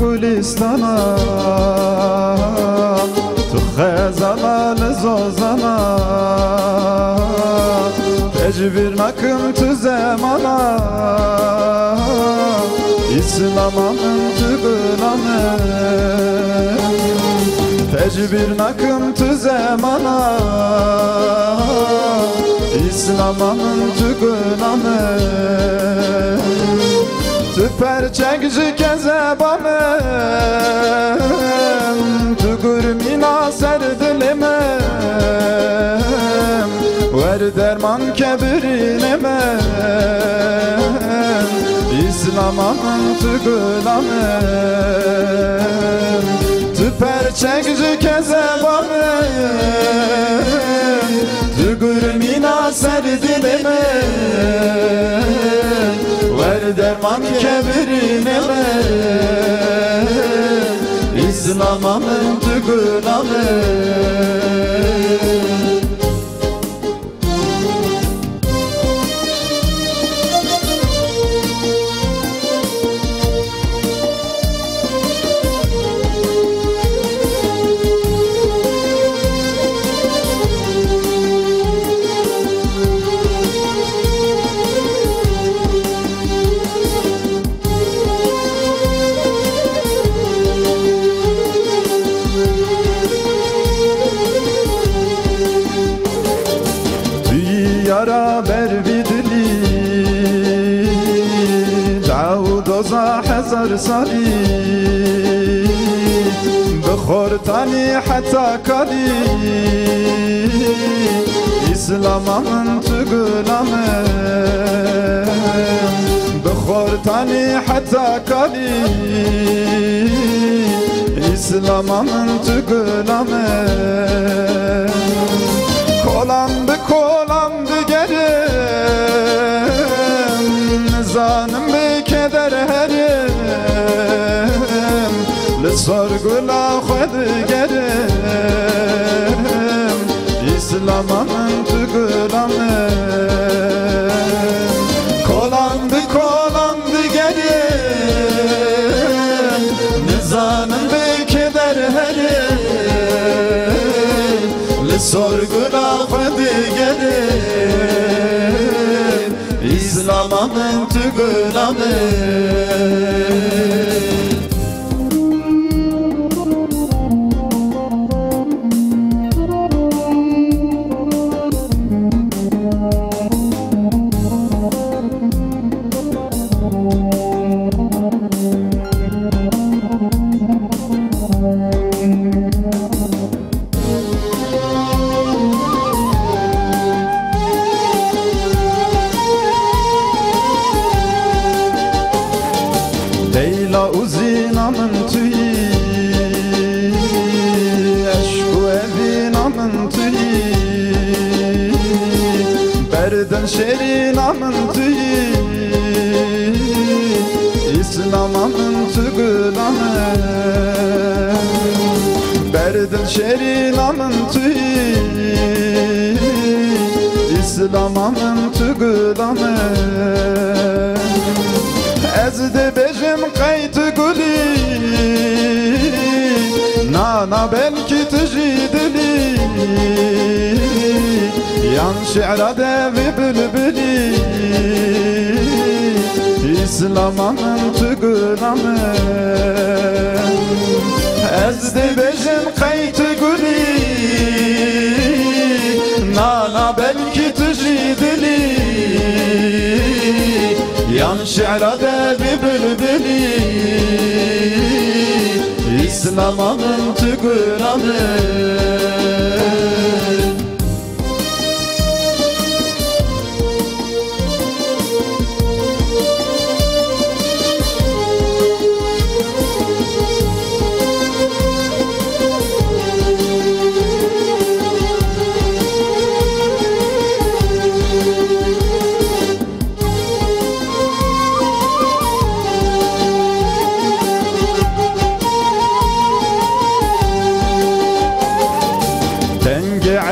Gülistana tu xezalan zozana tecbir nakım tu zemana İslam'ın tügünanı tecbir nakım tu zemana İslam'ın tügünanı Tüper çekci kezebanım Tügür mina serdilimim Ver derman kebirinimim İslam'ın tügülanım Tüper çekci kezebanım Tügür mina serdilimim Ver derman kebirine İslam'ın tügünanı beraber بدلی داود و هزار سالی بخور تانی حتی کالی İslam'ın tügülame بخور تانی حتی کالی İslam'ın tügülame kolam digerim zanım bir keder herim لسرگلا خود گرم İslam'ın tügülame kolam digerim zanım bir keder herim لسرگلا خود گرم İslam'ın tügülame Leyla uzinamın tüyü Eşku evinamın tüyü Berden şerinamın tüyü İslam'ın tügülame Berden şerinamın tüyü İslam'ın tügülame Ezde bejim kaytı gülü Nana belki tücidili Yan şi'ra devi bülbülü İslam'ın tügülame Ezde bejim kaytı gülü Nana belki tücidili Yan şi'ra devi bülbülü İslam'ın tügülame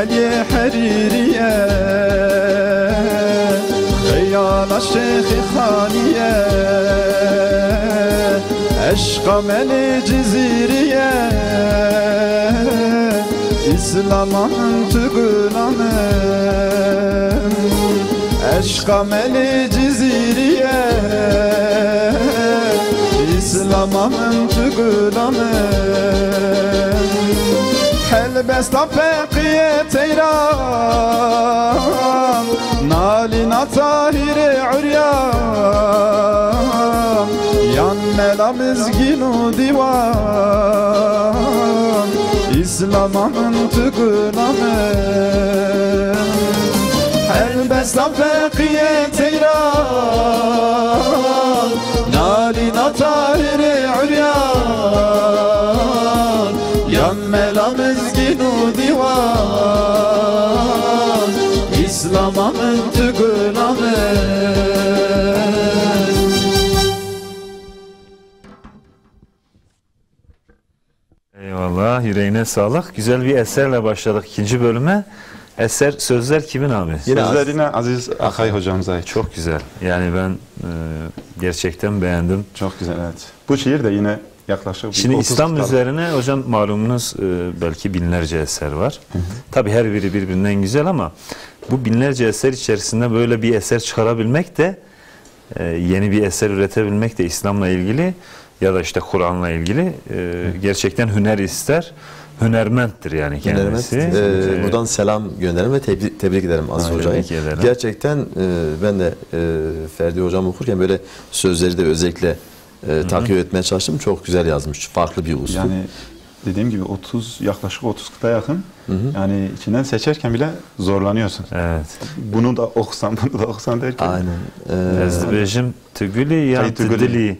علي حريرية خيال الشيخ خانية عشق ملي جزيرية İslam'ın tügülame عشق ملي جزيرية İslam'ın tügülame Helbest afekiye teyran Nalina tahiri uryan Yan mela mizginu divan İslam'ın tügülame Helbest afekiye teyran Nalina tahiri uryan Yan mela mizginu divan İslam'ın tügülame Eyvallah, yüreğine sağlık. Güzel bir eserle başladık ikinci bölüme. Eser, sözler kimin abi? Sözler yine Aziz Akay hocamıza ait. Çok güzel. Yani ben gerçekten beğendim. Çok güzel, evet. Bu şiir de yine yaklaşık... Şimdi İslam üzerine hocam malumunuz belki binlerce eser var. Tabii her biri birbirinden güzel ama bu binlerce eser içerisinde böyle bir eser çıkarabilmek de yeni bir eser üretebilmek de İslam'la ilgili ya da işte Kur'an'la ilgili gerçekten hüner ister hünermenttir yani kendisi. Buradan selam gönderelim ve tebrik ederim Aziz Hoca'yı. Gerçekten ben de Ferdi Hocam okurken böyle sözleri de özellikle takip etmeye çalıştım. Çok güzel yazmış. Farklı bir usul. Yani dediğim gibi yaklaşık 30 kıta yakın. Yani içinden seçerken bile zorlanıyorsun. Evet. Bunu da okusam, bunu da okusam derken. Aynen. Ezdibejim tügülü ya tüdili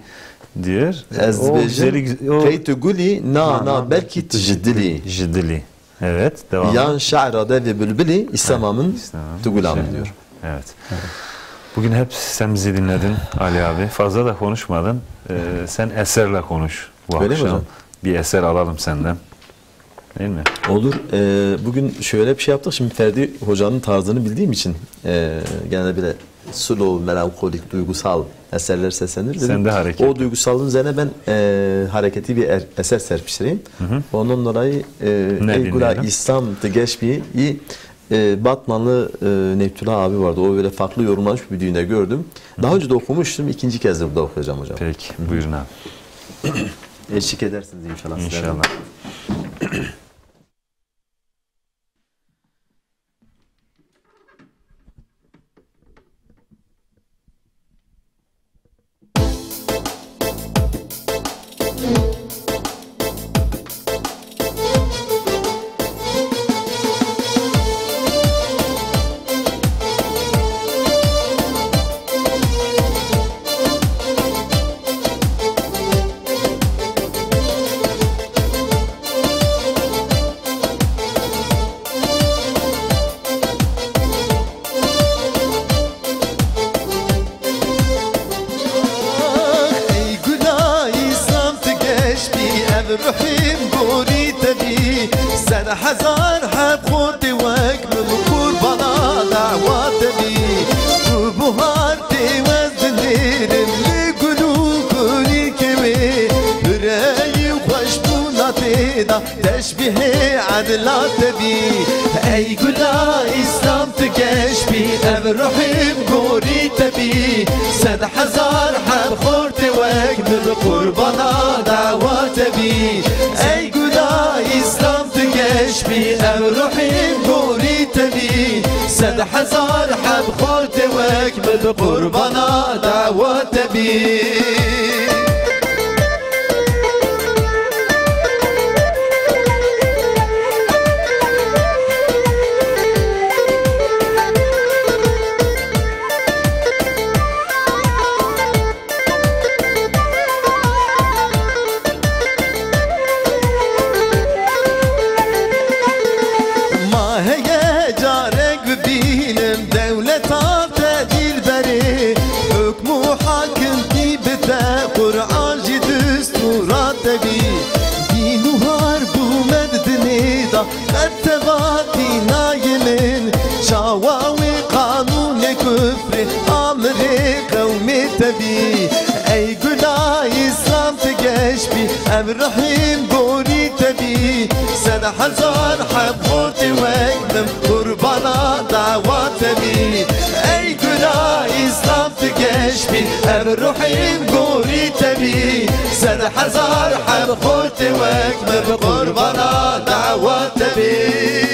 diyor. Ezdibejim tügülü na belki tüjdili. Jiddili. Evet. Devam. Yan şa'rada ve bülbülü İslam'ın tügülamı diyor. Evet. Bugün hep sen bizi dinledin Ali abi. Fazla da konuşmadın. Sen eserle konuş bu Öyle akşam. mi? Bir eser alalım senden. Değil mi? Olur. Bugün şöyle bir şey yaptık. Şimdi Ferdi Hoca'nın tarzını bildiğim için genelde bile slow, melankolik, duygusal eserler seslenir. Sen de hareket. O duygusallığın üzerine ben hareketli bir eser serpiştireyim. Ondan dolayı Eygula İslam Tıgeşbi'yi Batmanlı Neptullah abi vardı. O böyle farklı yorumlamış bir düğünde gördüm. Daha önce de okumuştum. İkinci kez de burada okuyacağım hocam. Peki. Buyurun abi. Eşlik edersiniz inşallah. İnşallah. تشبه عدلات بي أي قلا إسلام تكش بي أبرحم قوري تبي سد حزار حب خورت وقت قربانا دعوات بي أي قلا إسلام تكش بي أبرحم قوري تبي سد حزار حب خورت وقت قربانا دعوات بي أي قلا إسلام تقش بي أبرحيم قولي تبي سد حزار حب خورتي وقدم قربانا دعوات بي أي قلا إسلام تقش بي أبرحيم قولي تبي سد حزار حب خورتي وقدم قربانا دعوات بي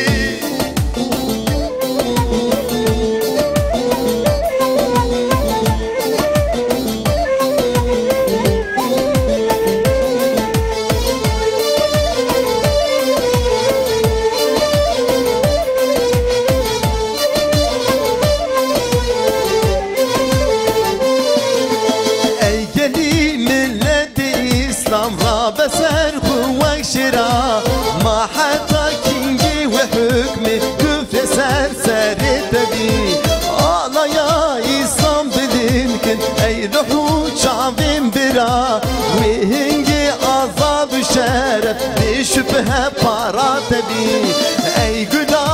وهنجي عذاب الشرف بشبه بارات بي أي قدا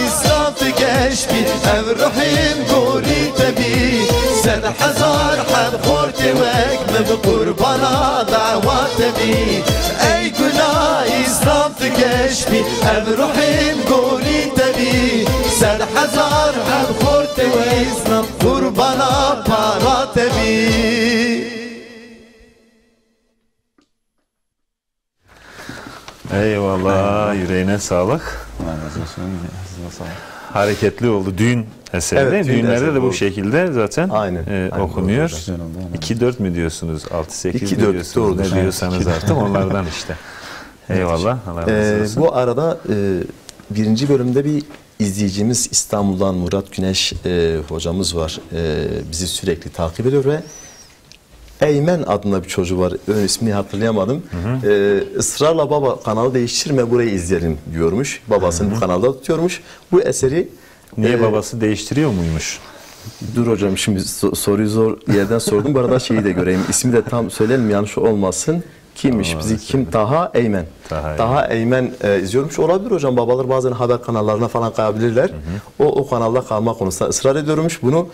إسلام تقش بي أبرحيم قولي تبي سد حزار حب خورتي وقم بقربانا دعوات بي أي قدا إسلام تقش بي أبرحيم قولي تبي سد حزار حب خورتي وقم قربانا بارات بي Eyvallah, yüreğine sağlık. Hareketli oldu. Düğün eseri Evet, değil mi? düğün Düğünlerde eseri de bu bu. şekilde zaten Aynen okunuyor. 2-4 mü diyorsunuz? 6-8 mi diyorsunuz? Ne diyorsanız artık onlardan işte. Eyvallah. Allah razı olsun. Bu arada birinci bölümde bir izleyicimiz İstanbul'dan Murat Güneş hocamız var. Bizi sürekli takip ediyor ve Eymen adında bir çocuğu var. Ön ismini hatırlayamadım. Israrla baba kanalı değiştirme burayı izleyelim diyormuş. Babasını bu kanalda tutuyormuş. Bu eseri niye babası değiştiriyor muymuş? Dur hocam şimdi soruyu zor yerden sordum. Bu arada şeyi de göreyim. İsmi de tam söyleyelim yanlış olmasın. Kimmiş bizi kim? Taha Eymen. Taha Eymen izliyormuş. Olabilir hocam. Babalar bazen haber kanallarına falan kayabilirler. O kanalda kalma konusunda ısrar ediyormuş. Bunu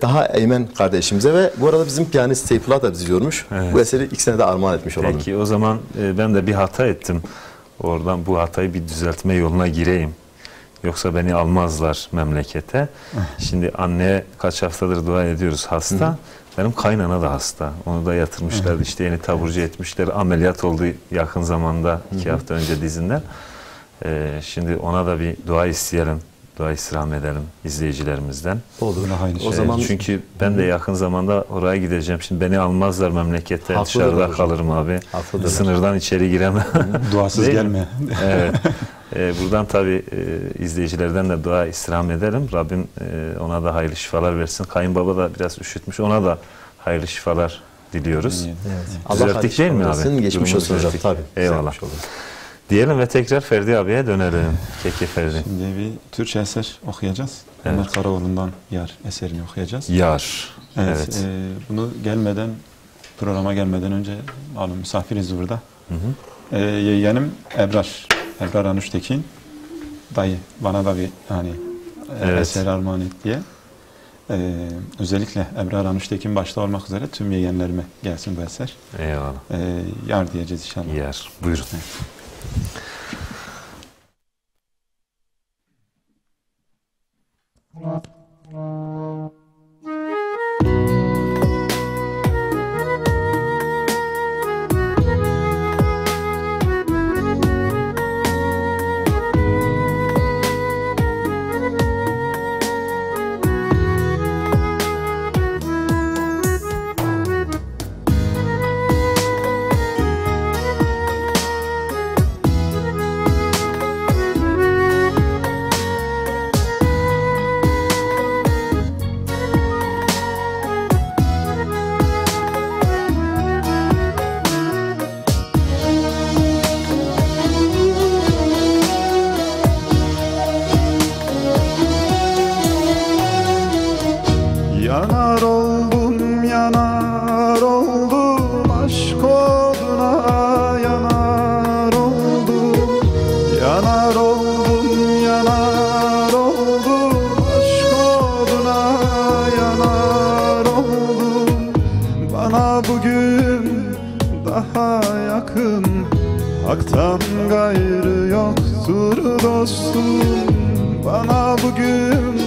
Taha Eymen kardeşimize ve bu arada bizim piyanist Seyfullah da izliyormuş. Evet. Bu eseri ikisine de armağan etmiş olalım. Peki o zaman ben de bir hata ettim. Oradan bu hatayı bir düzeltme yoluna gireyim. Yoksa beni almazlar memlekete. Şimdi anneye kaç haftadır dua ediyoruz hasta. Benim kaynana da hasta. Onu da yatırmışlardı. İşte yeni taburcu etmişler. Ameliyat oldu yakın zamanda. 2 hafta önce dizinden. Şimdi ona da bir dua isteyelim. Dua istirham edelim izleyicilerimizden. Olur. O zaman çünkü ben de yakın zamanda oraya gideceğim. Şimdi beni almazlar memlekette. Dışarıda kalırım abi. Sınırdan içeri giremem. Duasız gelme. Evet. Buradan tabii izleyicilerden de dua istirham edelim. Rabbim ona da hayırlı şifalar versin. Kayınbaba da biraz üşütmüş. Ona da hayırlı şifalar diliyoruz. Evet. Düzelttik değil mi abi? Geçmiş olsun hocam. Tabii. Eyvallah. Diyelim ve tekrar Ferdi abiye dönelim. Keke Ferdi. Şimdi bir Türkçe eser okuyacağız. Evet. Ömer Karaoğlu'ndan Yar eserini okuyacağız. Yar. Evet. Bunu programa gelmeden önce malum misafiriz burada. Yeğenim Ebrar Anuştekin dayı bana da bir eser armağan et diye. Özellikle Ebrar Anuştekin başta olmak üzere tüm yeğenlerime gelsin bu eser. Eyvallah. Yar diyeceğiz inşallah. Yar. Buyurun. Hak'tan gayrı yoktur dostum, bana bugün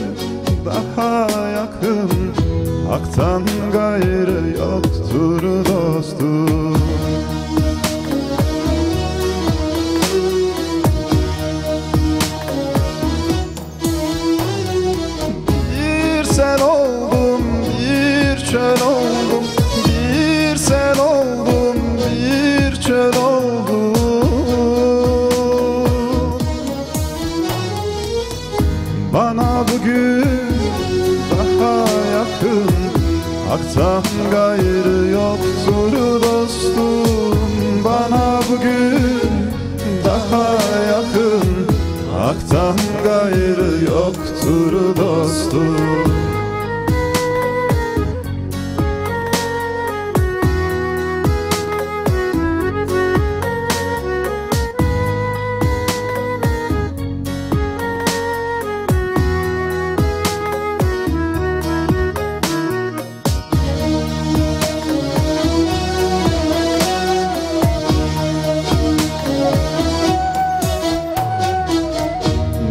daha yakın. Hak'tan gayrı yoktur dostum. Bir sel oldum, bir çöl oldum, bir sel oldum, bir çöl oldum. Bana bugün daha yakın, Hak'tan gayrı yoktur dostum. Bana bugün daha yakın, Hak'tan gayrı yoktur dostum.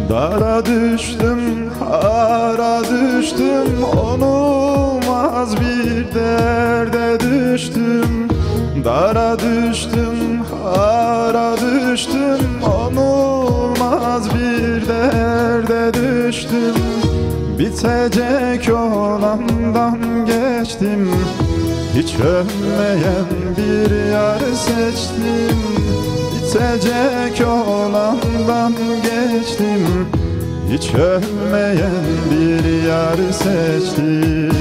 Dara düştüm, hara düştüm, olmaz bir derde düştüm. Dara düştüm, hara düştüm, onulmaz bir derde düştüm. Bitecek olandan geçtim, hiç ölmeyen bir yar seçtim. Bitecek olandan geçtim, hiç ölmeyen bir yar seçtim.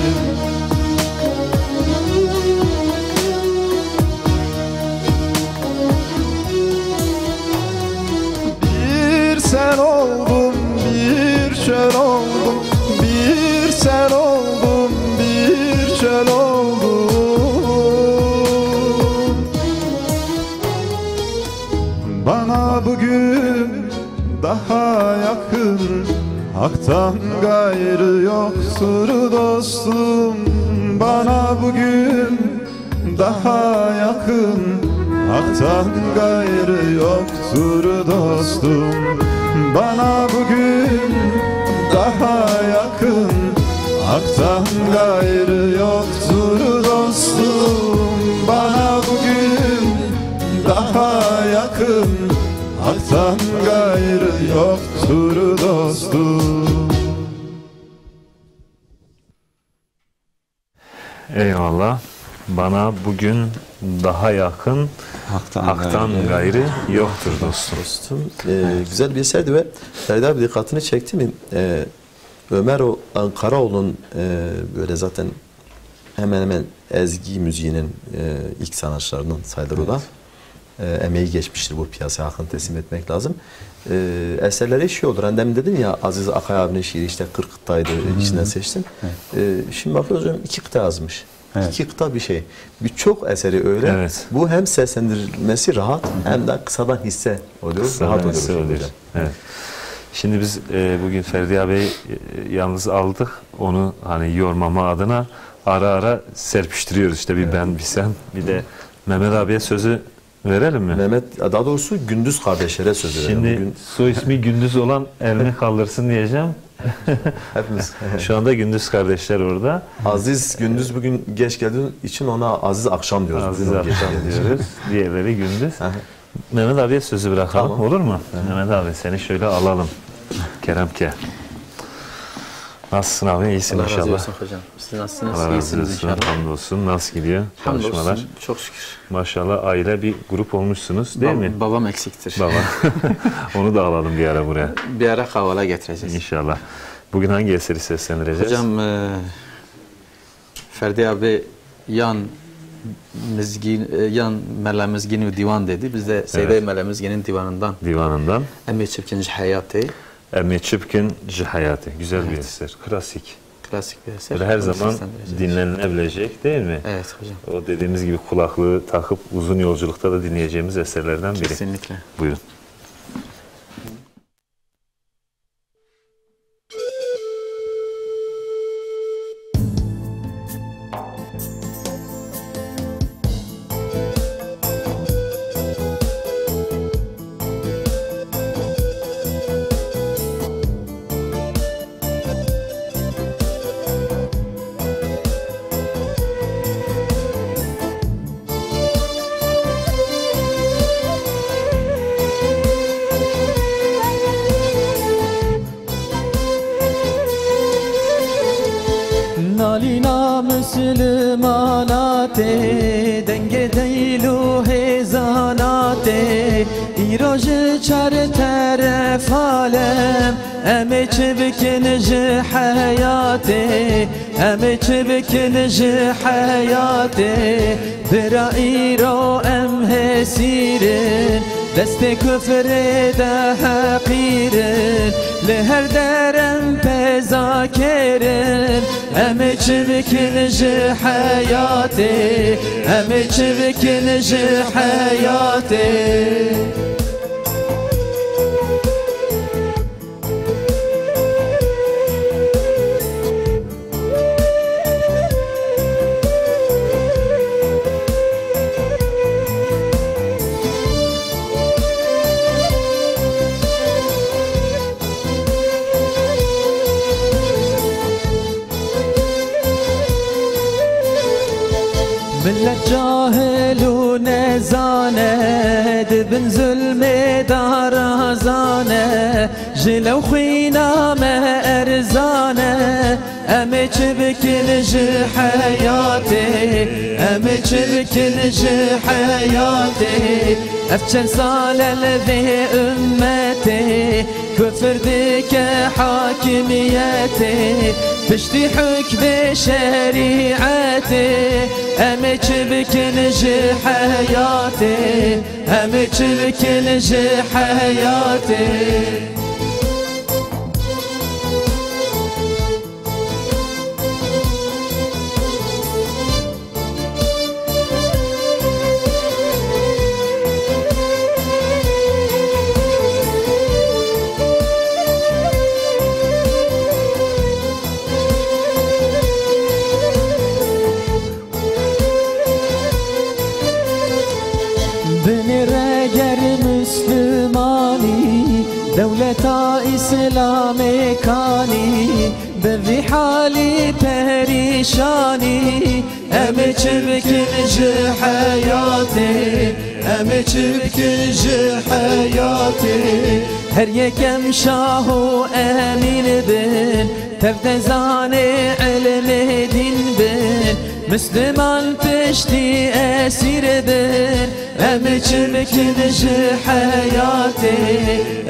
Bir sen oldum, bir çöl oldum, bir sen oldum, bir çöl oldum. Bana bugün daha yakın, haktan gayrı yoktur dostum. Bana bugün daha yakın, haktan gayrı yoktur dostum. Bana bugün daha yakın, haktan gayrı yoktur dostum. Bana bugün daha yakın, haktan gayrı yoktur dostum. Eyvallah. Bana bugün daha yakın, haktan gayrı yoktur dostum. Güzel bir eserdi ve Ferdi abi dikkatini çekti mi? Ömer Karaoğlu'nun böyle zaten hemen hemen ezgi müziğinin ilk sanatçılarından sayılır o da. Emeği geçmiştir bu piyasaya, hakkını teslim etmek lazım. Eserleri şey olur. Hani demin dedim ya Aziz Akay abinin şiiri işte 40 kıtaydı, içinden seçtim. Şimdi bakıyoruz 2 kıta yazmış. 2 kıta bir şey. Birçok eseri öyle. Evet. Bu hem seslendirilmesi rahat hem de kısadan hisse oluyor. Rahat oluyor. Evet. Şimdi biz bugün Ferdi abi yalnız aldık. Onu hani yormama adına ara ara serpiştiriyoruz. İşte bir ben, bir sen, bir de Mehmet abiye sözü verelim mi? Mehmet, daha doğrusu Gündüz kardeşlere söz verelim. Şimdi bugün... soy ismi Gündüz olan elini kaldırsın diyeceğim. Hepimiz. Şu anda Gündüz kardeşler orada. Aziz Gündüz bugün geç geldiği için ona Aziz Akşam diyoruz. Aziz Akşam diyoruz. Diğerleri Gündüz. Mehmet abiye sözü bırakalım. Tamam. Olur mu? Mehmet abi seni şöyle alalım. Keremke. Nasılsın abi? İyisin inşallah. Allah razı olsun hocam. Siz nasılsınız? Allah İyisiniz razı olsun. inşallah. Hamdolsun. Nasıl gidiyor çalışmalar? Hamdolsun. Çok şükür. Maşallah aile bir grup olmuşsunuz değil mi? Babam eksiktir. Baba. Onu da alalım bir ara buraya. Bir ara kavala getireceğiz. İnşallah. Bugün hangi eseri seslendireceğiz? Hocam Ferdi abi yan Mela Mizgin divan dedi. Biz de Seyde Mela Mizgin'in divanından. Emmi Çıpkin Hayatı. Emmi Çıpkin Hayatı. Güzel bir eser. Klasik. Klasik bir eser. Böyle her zaman dinlenilebilecek değil mi? Evet hocam. O dediğimiz gibi kulaklığı takıp uzun yolculukta da dinleyeceğimiz eserlerden biri. Kesinlikle. Buyurun. Nalina Müslümanate denge deylu hezanate İrojı çar teref alem eme çebikin ji hayate eme çebikin ji hayate bira iro em hesirin deste küfre de hakirin leher derem pezakerin eme çebikin ji hayate eme çebikin ji hayate ملت جاهل و نزانه دبن ظلم دارازانه جلو خوینامه ارزانه امه چه بکن جه حیاته امه چه بکن جه حیاته افچن سال لبه امته كفر ديك حاكميته پشتی حکم شریعته همه چه بکنج حیاته همه چه بکنج حیاته دولتا اسلام کانی به حالی پریشانی همه چه بکنج حیاته همه چه بکنج حیاته هر یکم شاه و امین بن تفتزان علم دین بن مسلمان پشتی اسیر بن همه چه بکنج حیاته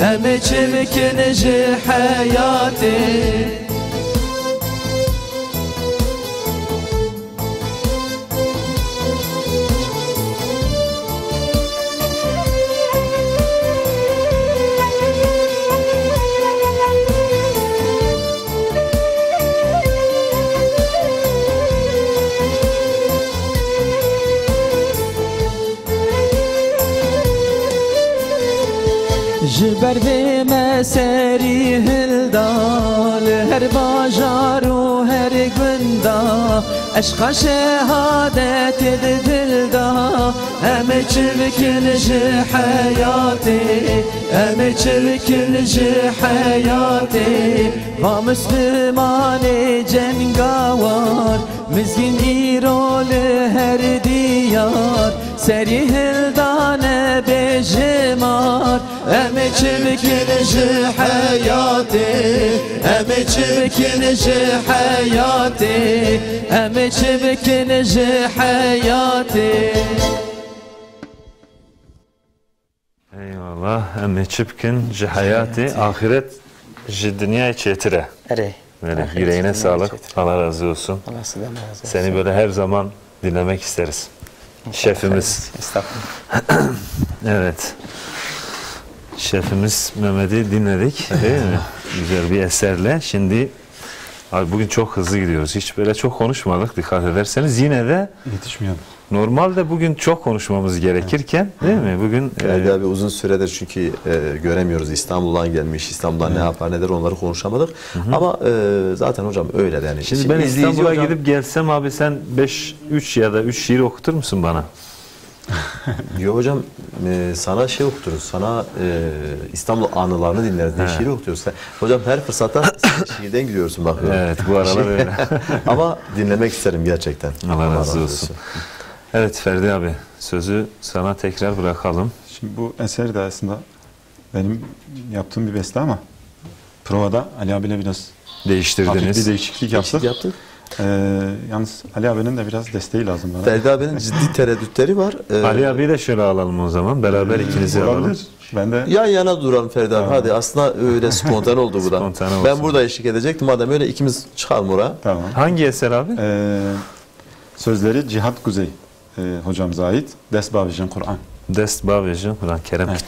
همه چه بکنج حیاته جبر به مسری هلدال هر باجار و هر گندا عشق شهادت دلدا همه چه بکنج حیاته همه چه بکنج حیاته و مسلمان جنگاوار مزگین ایرول هر دیار سری هلدانه به جمار همه چه بکنج حیاته همه چه بکنج حیاته همه چه بکنج حیاته Eyvallah. Emme çipkin hayatı ahiret dünya çetire. Evet. Böyle yüreğine sağlık. Allah razı olsun. Allah sizden razı olsun. Seni böyle her zaman dinlemek isteriz. Şefimiz. Estağfurullah. Evet. Şefimiz Mehmet'i dinledik değil mi? Güzel bir eserle. Şimdi abi bugün çok hızlı gidiyoruz. Hiç böyle çok konuşmadık dikkat ederseniz. Yine de yetişmiyorum. Normalde bugün çok konuşmamız gerekirken değil mi? Bugün Ferdi abi uzun süredir çünkü göremiyoruz. İstanbul'dan gelmiş. İstanbul'dan ne yapar nedir onları konuşamadık. Ama zaten hocam öyle yani. Şimdi ben İstanbul'a gidip gelsem abi sen 3 ya da 3 şiir okutur musun bana? Yok hocam sana şey okuturuz. Sana İstanbul anılarını dinleriz diye şiir okutuyoruz. Hocam her fırsatta şiirden gidiyorsun bakıyorum. Evet bu aralar öyle. Ama dinlemek isterim gerçekten. Allah razı olsun. Evet Ferdi abi sözü sana tekrar bırakalım. Şimdi bu eser de aslında benim yaptığım bir beste ama provada Ali abiyle biraz değiştirdiniz. Hafif bir değişiklik yaptık. Yalnız Ali abinin de biraz desteği lazım bana. Ferdi abinin ciddi tereddütleri var. Ali abiyi de şöyle alalım o zaman. Beraber ikinizi alalım. Ben de yan yana duralım Ferdi abi. Hadi aslında öyle spontan oldu bu da. Ben burada eşlik edecektim. Madem öyle ikimiz çıkalım oraya. Tamam. Hangi eser abi? Sözleri Cihat Kuzey hocamıza ait. Dest Bavijin Kur'an. Dest Bavijin Kur'an. Kerem. Evet.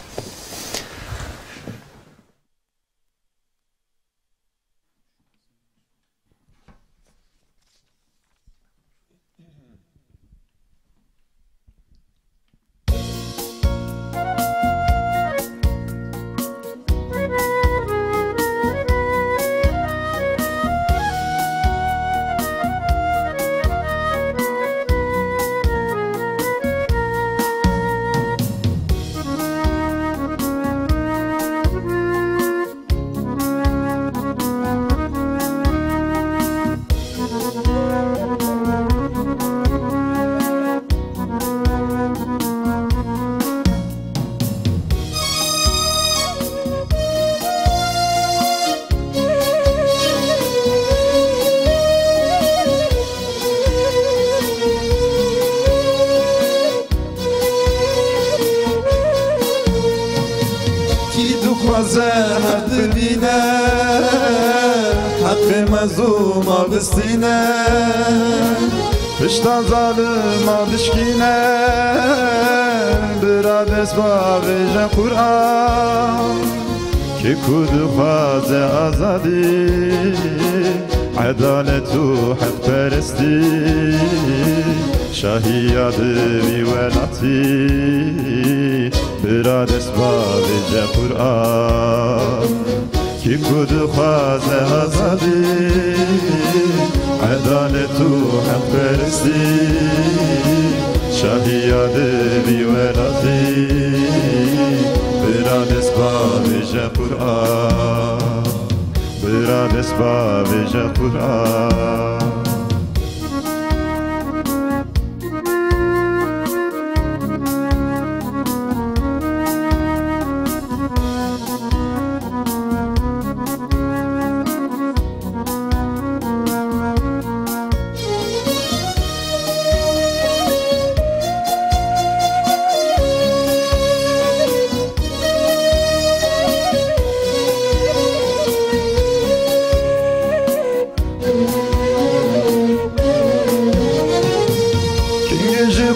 mezlum abistine Pişta zalim abişkine Birades baveje Kur'an Ki kudu faze azadi Adaletu hak peresti Şahiyadı vi velati Birades baveje Kur'an Ki kudu faze azadi Adaletu hak peresti Şahiyadı vi velati Birades baveje Kur'an Birades baveje Kur'an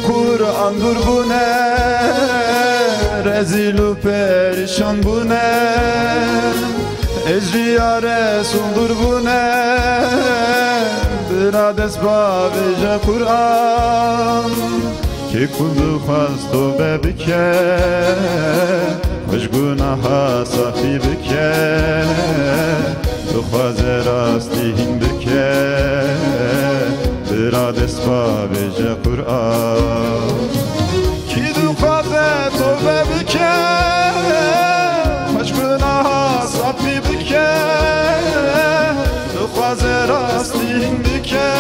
Kur'an'dur bu ne Rezilu perişan bu ne Ecri Resul'dur bu ne Birades baveje Kur'an Ki kullu fasto bebike Hoş günaha safi bike Duhaze rastihin bike Birades baveje Kur'an Ki duhaze tövbe bike Hoş günaha safi bike Duhaze rastihin bike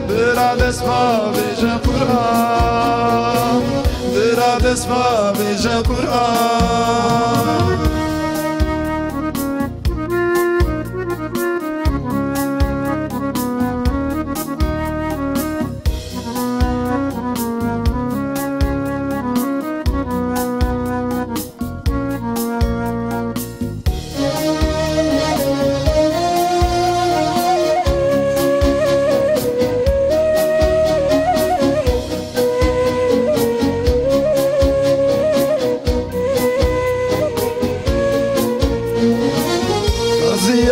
Birades baveje Kur'an Birades baveje Kur'an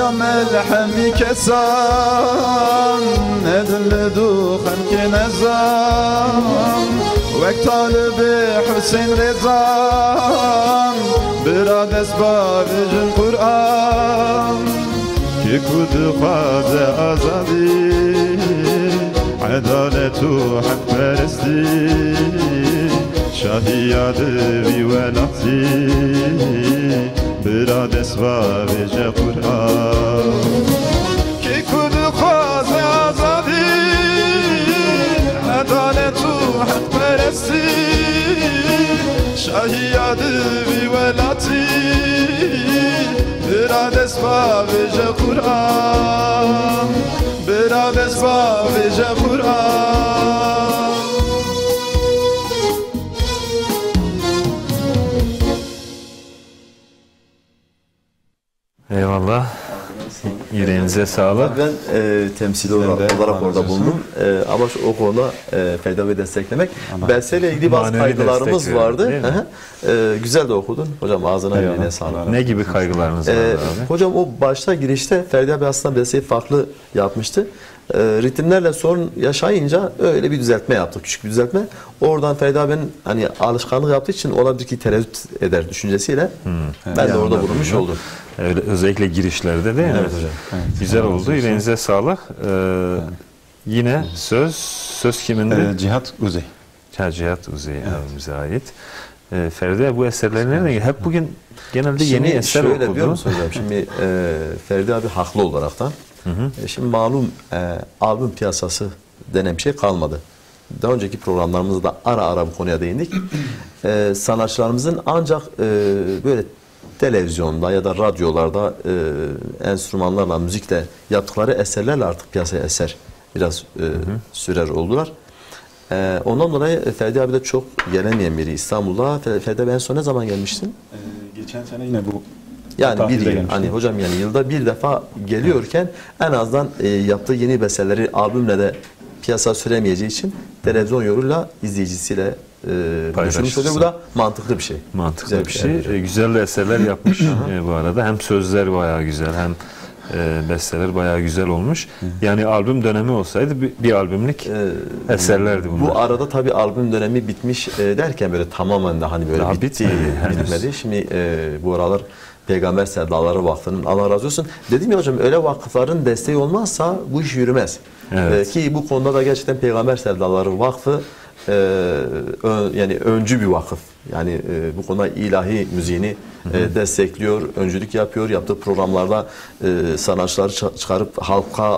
ملحمي كسان ندل دوخن كنزان وك طالب حسين رزان برادس باوج القرآن كي كود خاز آزادي عدالة حق پرستی شهیاد بی ولتی برادس باوج قرآن کی کود خواز آزادی عدالت و حق پرستی شهیاد بی ولتی برادس باوج قرآن برادس باوج قرآن Eyvallah. Yüreğinize sağlık. Ben temsili olarak orada bulundum. Ama o konuda Ferdi Bey'i desteklemek. Belseyle ilgili bazı kaygılarımız vardı. Güzel de okudun. Hocam ağzına yüreğine sağlık. Ne gibi kaygılarınız vardı abi? Hocam o başta girişte Ferdi Bey aslında Belse'yi farklı yapmıştı. Ritimlerle sorun yaşayınca öyle bir düzeltme yaptık. Küçük bir düzeltme. Oradan Ferdi abinin hani alışkanlık yaptığı için olabilir ki tereddüt eder düşüncesiyle ben de orada bulunmuş oldum. Öyle, özellikle girişlerde değil mi? Evet hocam. Evet, güzel oldu. Yüreğinize sağlık. Yine söz kimindi? Cihat Uzey. Cihat Uzey abimize ait. Ferdi bu eserleri nereden geliyor? Hep bugün genelde yeni eser okudu. Şöyle biliyor musun hocam? Şimdi Ferdi abi haklı olaraktan. Şimdi malum albüm piyasası denen bir şey kalmadı. Daha önceki programlarımızda ara ara bu konuya değindik. Sanatçılarımızın ancak böyle televizyonda ya da radyolarda enstrümanlarla, müzikle yaptıkları eserlerle artık piyasaya eser biraz sürer oldular. Ondan dolayı Ferdi abi de çok gelemeyen biri İstanbul'da. Ferdi abi en son ne zaman gelmiştin? Geçen sene yine bu Yani bir yıl, hani hocam yani yılda bir defa geliyorken en azından yaptığı yeni besteleri albümle de piyasa süremeyeceği için televizyon yoluyla izleyicisiyle buluşmuş oluyor. Bu da mantıklı bir şey. Mantıklı bir şey. Güzel de eserler yapmış bu arada. Hem sözler bayağı güzel hem besteler bayağı güzel olmuş. Yani albüm dönemi olsaydı bir albümlük eserlerdi bunlar. Bu arada tabii albüm dönemi bitmiş derken böyle tamamen de hani böyle daha bitmedi. Şimdi bu aralar Peygamber Sevdaları Vakfı'nın, Allah razı olsun. Dedim ya hocam, öyle vakıfların desteği olmazsa bu iş yürümez. Evet. Ki bu konuda da gerçekten Peygamber Sevdaları Vakfı yani öncü bir vakıf. Yani bu konuda ilahi müziğini destekliyor, öncülük yapıyor. Yaptığı programlarda sanatçıları çıkarıp halka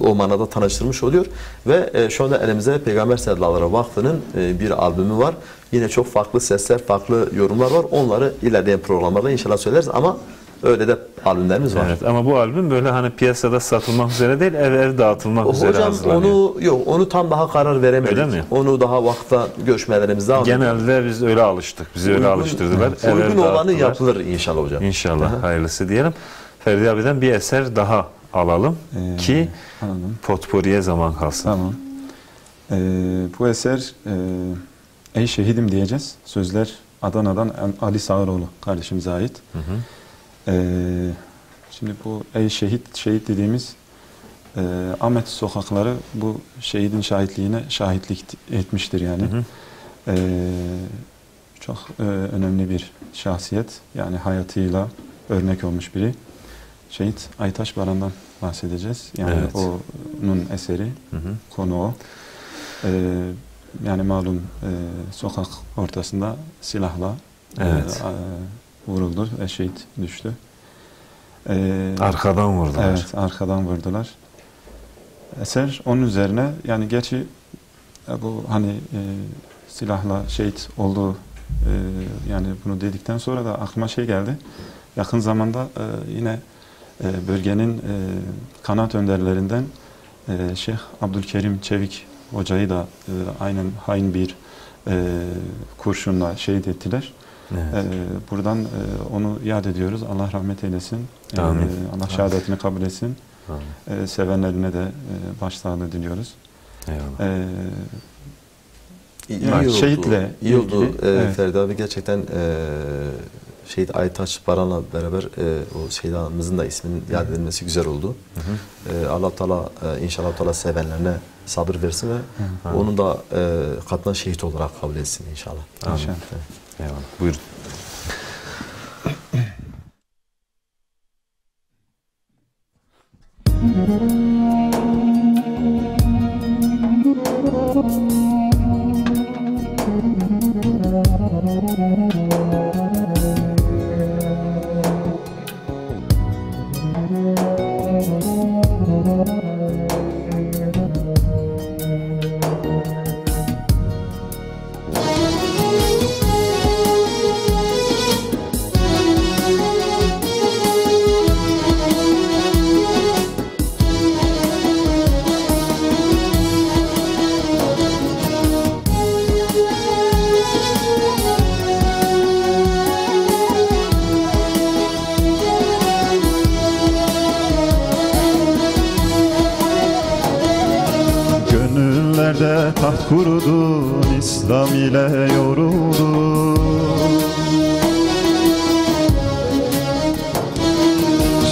o manada tanıştırmış oluyor. Ve şu anda elimizde Peygamber Sevdaları Vakfı'nın bir albümü var. Yine çok farklı sesler, farklı yorumlar var. Onları ilerleyen programlarda inşallah söyleriz ama öyle de albümlerimiz var. Evet, ama bu albüm böyle hani piyasada satılmak üzere değil, ev dağıtılmak üzere hazırlanıyor. Hocam onu tam daha karar veremedik. Öyle mi? Onu daha vakıfta görüşmelerimiz daha. Genelde biz öyle alıştık. Bizi öyle alıştırdılar. Uygun olanı yapılır inşallah hocam. İnşallah. Hayırlısı diyelim. Ferdi abiden bir eser daha alalım ki potporiye zaman kalsın. Tamam. Bu eser Ey Şehidim diyeceğiz. Sözler Adana'dan Ali Sağıroğlu kardeşimize ait. Şimdi bu Ey Şehit dediğimiz Ahmet sokakları bu şehidin şahitliğine şahitlik etmiştir yani. Çok önemli bir şahsiyet. Yani hayatıyla örnek olmuş biri. Şehit Aytaş Baran'dan bahsedeceğiz. Yani onun eseri, konu o. Yani malum sokak ortasında silahla vuruldu ve şehit düştü. Arkadan vurdular. Evet, arkadan vurdular. Eser onun üzerine, yani gerçi bu hani silahla şehit olduğu yani bunu dedikten sonra da aklıma şey geldi. Yakın zamanda yine bölgenin kanaat önderlerinden Şeyh Abdülkerim Çevik hocayı da aynen hain bir kurşunla şehit ettiler. Evet. Buradan onu yad ediyoruz. Allah rahmet eylesin. Allah şehadetini kabul etsin. Sevenlerine de başsağlığı diliyoruz. İyi oldu. Ferdi abi gerçekten Şehit Aytaç Baran'la beraber o şehidimizin de isminin yad edilmesi güzel oldu. Allah Teala inşallah Teala sevenlerine sabır versin ve onun da katına şehit olarak kabul etsin inşallah. İnşallah. Eyvallah. Buyurun. Taht kurdun, İslam ile yoruldun.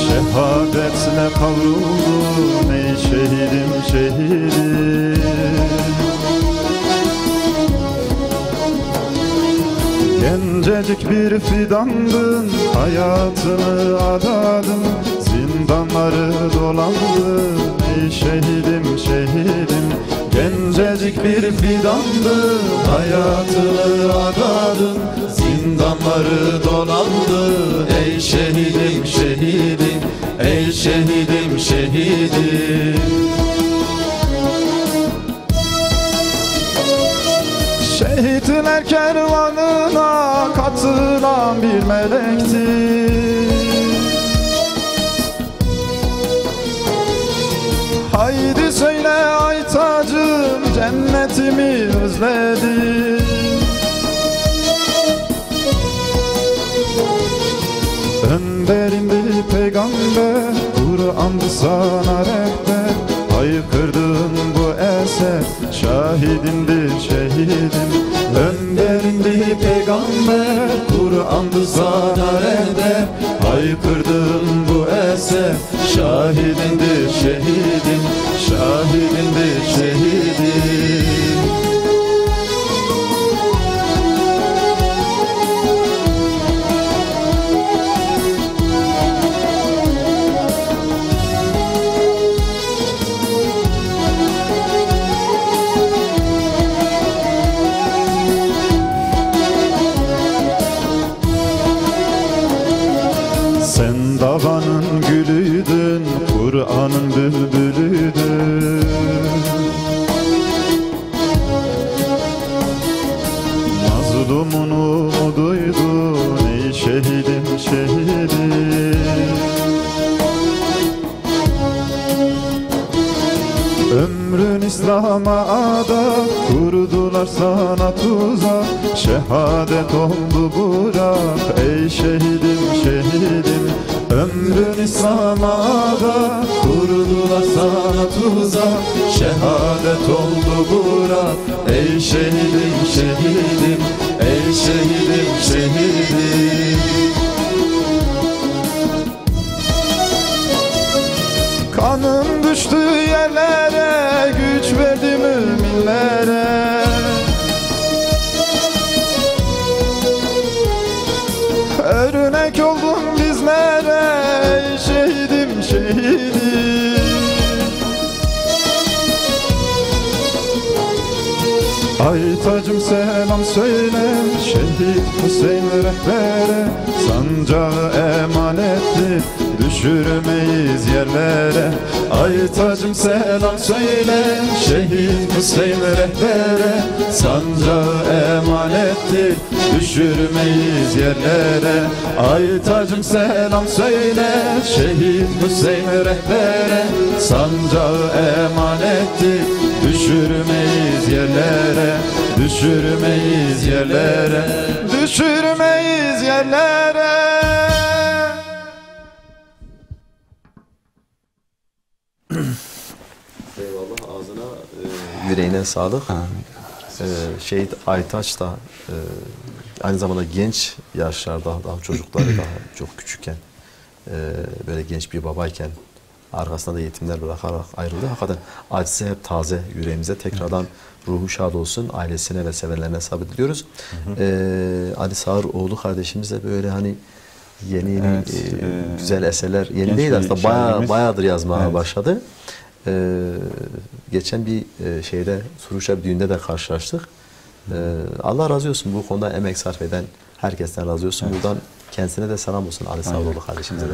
Şehadetle kavruldun ey şehidim şehidim. Gencecik bir fidandın, hayatını adadın, zindanları dolandın ey şehidim şehidim. Gencecik bir fidandı, hayatını adadın, zindanları dolandı ey şehidim şehidim, ey şehidim şehidim. Şehitler kervanına katılan bir melekti. Haydi söyle Aytacım, cennetimi özledim. Önderin peygamber, Kur'an'dı sana rehber. Haykırdın bu eser, şahidimdir şehidim. Önderimdir peygamber, Kur'an'dı sana rehber. Haykırdın bu eser, şahidimdir şehidim. Şahidimdir şehidim. Sen davanın gülüydün, Kur'an'ın bülbülüydün. Mazlumun umuduydun, ey şehidim şehidim. Ömrün İslam'a ada, kurdular sana tuzak. Şehadet oldu Burak, ey şehidim şehidim. Ömrün İslam'a ada, kurdular sana tuzak. Şehadet oldu Burak, ey şehidim şehidim. Ey şehidim şehidim. Kanım düştü yerlere, güç verdi müminlere. Örnek oldun bizlere, ey şehidim şehidim. Ay tacım selam söyle, şehit Hüseyin rehbere. Sancağı emanettir, düşürmeyiz yerlere. Ay tacım selam söyle, şehit Hüseyin rehbere. Sancağı emanettir, düşürmeyiz yerlere. Ay tacım selam söyle, şehit Hüseyin rehbere. Sancağı emanettir, düşürmeyiz yerlere. Düşürmeyiz yerlere. Düşürmeyiz yerlere. Eyvallah, ağzına yüreğine sağlık. Şehit Aytaç da aynı zamanda genç yaşlarda, daha çocukları daha çok küçükken, böyle genç bir babayken arkasında da yetimler bırakarak ayrıldı. Hakikaten acısı hep taze yüreğimize. Tekrardan ruhu şad olsun, ailesine ve sevenlerine sabır diliyoruz. Ali Sağıroğlu kardeşimiz de böyle hani yeni güzel eserler, yeni değil aslında bayağıdır yazmaya başladı. Geçen bir şeyde, Suruç'a bir düğünde de karşılaştık. Allah razı olsun, bu konuda emek sarf eden herkesten razı olsun. Buradan kendisine de selam olsun Ali Sağıroğlu kardeşimize de.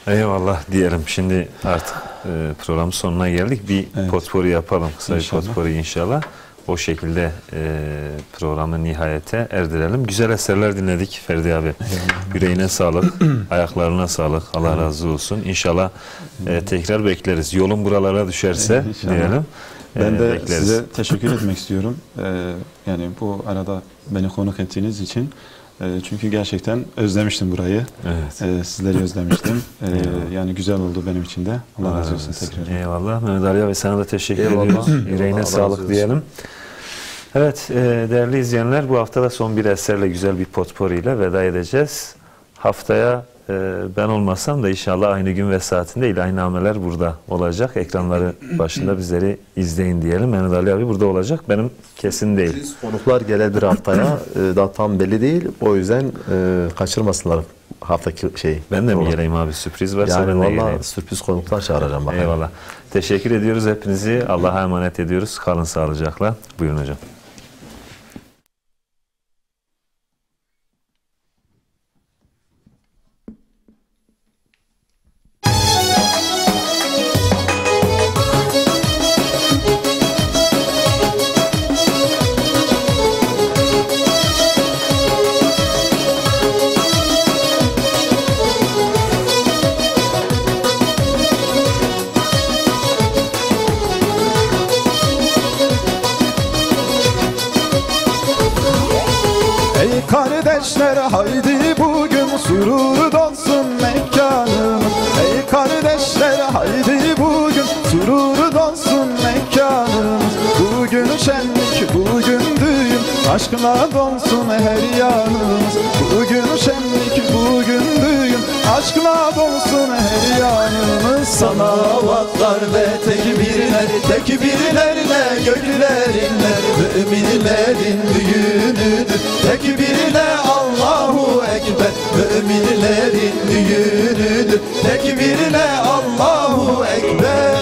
Eyvallah diyelim. Şimdi artık programın sonuna geldik. Bir potpourri yapalım. Kısa bir potpourri inşallah. O şekilde programı nihayete erdirelim. Güzel eserler dinledik Ferdi abi. Yüreğine sağlık, ayaklarına sağlık. Allah razı olsun. İnşallah tekrar bekleriz. Yolun buralara düşerse diyelim. Ben de bekleriz. size teşekkür etmek istiyorum. Yani bu arada beni konuk ettiğiniz için. Çünkü gerçekten özlemiştim burayı. Evet. Sizleri özlemiştim. Yani güzel oldu benim için de. Allah razı olsun tekrar. Eyvallah. Mehmet Ali abi sana da teşekkür ediyoruz. Yüreğine sağlık diyelim. Evet değerli izleyenler, bu hafta da son bir eserle, güzel bir potpourri ile veda edeceğiz. Haftaya ben olmasam da inşallah aynı gün ve saatinde ilahinameler burada olacak. Ekranları başında bizleri izleyin diyelim. Mehmet Ali abi burada olacak. Benim kesin değil. Konuklar gelen bir haftaya daha tam belli değil. O yüzden kaçırmasınlar haftaki şeyi. Ben de mi geleyim abi? Sürpriz varsa yani ben de geleyim. Sürpriz konuklar çağıracağım bakalım. Eyvallah. Teşekkür ediyoruz hepinizi. Allah'a emanet ediyoruz. Kalın sağlıcakla. Buyurun hocam. Kardeşler haydi bugün surur dolsun mekanım. Ey Aşkla dolsun her yanımız. Bugün şenlik, bugün düğün, aşkla dolsun her yanımız. Salavatlar ve tekbirler, tekbirlerle gökler inler. Müminlerin düğünüdür, tekbirle Allahu Ekber. Müminlerin düğünüdür, tekbirle Allahu Ekber.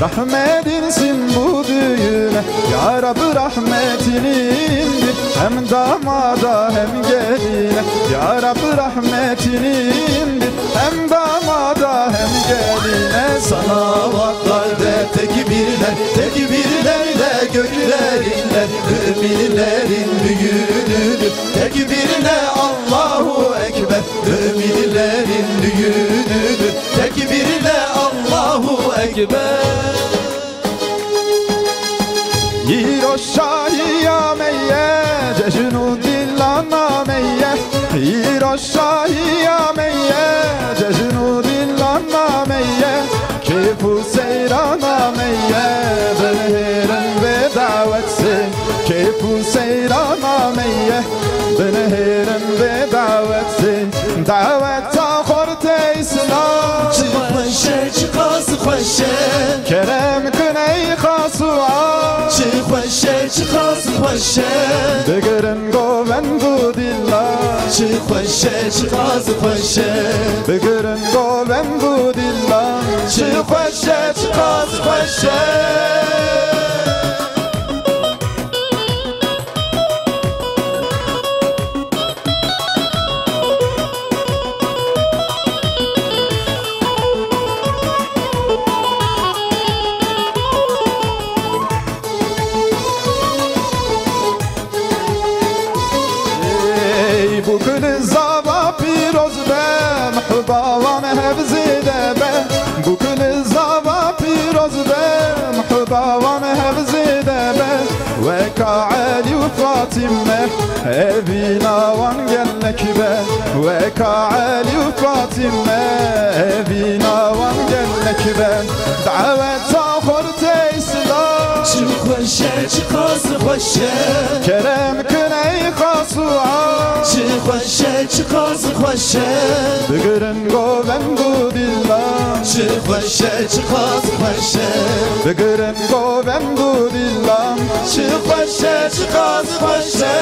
Rahmet insin bu düğüne, Ya Rabbi rahmetini indir, hem damada hem geline. Ya Rabbi rahmetini indir, hem damada hem geline. Salavatlar ve tekbirler, tekbirlerle gökler inler. Müminlerin düğünüdür, tekbirle Allahu Ekber. Müminlerin düğünüdür, tekbirle Allahu Ekber. Yiro şahiya meyye, cejnu dillana meyye. Yiro şahiya meyye, cejnu dillana meyye. Keyfu seyrana meyye, benherin ve davetsin. Keyfu seyrana meyye, benherin ve davetsin. Davet ta khorte İslam, çıkhoşe çıkası khoşe. Kerem kıney khasu'a, çıkhoşe çıkası khoşe. Bigrin govendu dilla, çıkhoşe çıkası khoşe. Bigrin govendu dilla, çıkhoşe çıkası khoşe. وكعلي وفاطمة أبينا وانجلك به وكعلي وفاطمة أبينا وانجلك به دعوة آخر تيسلا çıkhoşe çıkası khoşe. Kerem kıney khasu'a, çıkhoşe çıkası khoşe. Bigrin govendu dilla, çıkhoşe çıkası khoşe. Bigrin govendu dilla, çıkhoşe çıkası khoşe.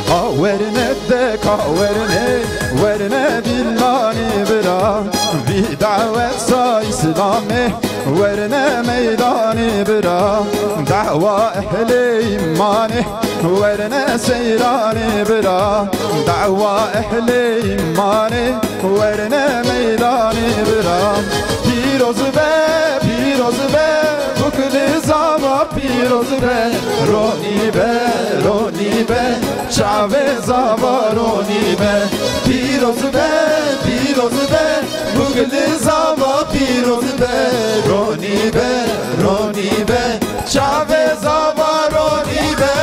Kahverine de kahverine, verine dillani bira. Bir davet sa İslam'e, verine meydani bira. Dava ehli imani, verine seyrani bira. Dava ehli imani, verine meydani bira. Piroz be, bukli zava piroz be. Roni be, şave zava roni be. Piroz be, bukli zava piroz be. Roni be, şave zava roni be.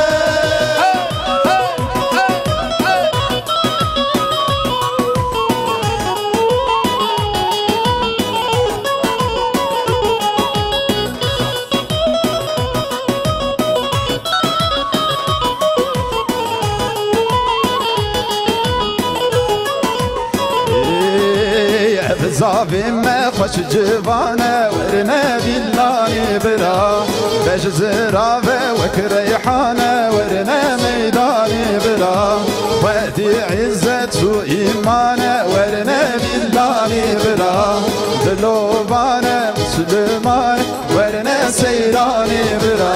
Zavime hoş civane verine billani bira. Beş zirave ve kreyhane verine meydani bira. Vedi izzet su imane verine billani bira. Dilovane Müslümane verine seyrani bira.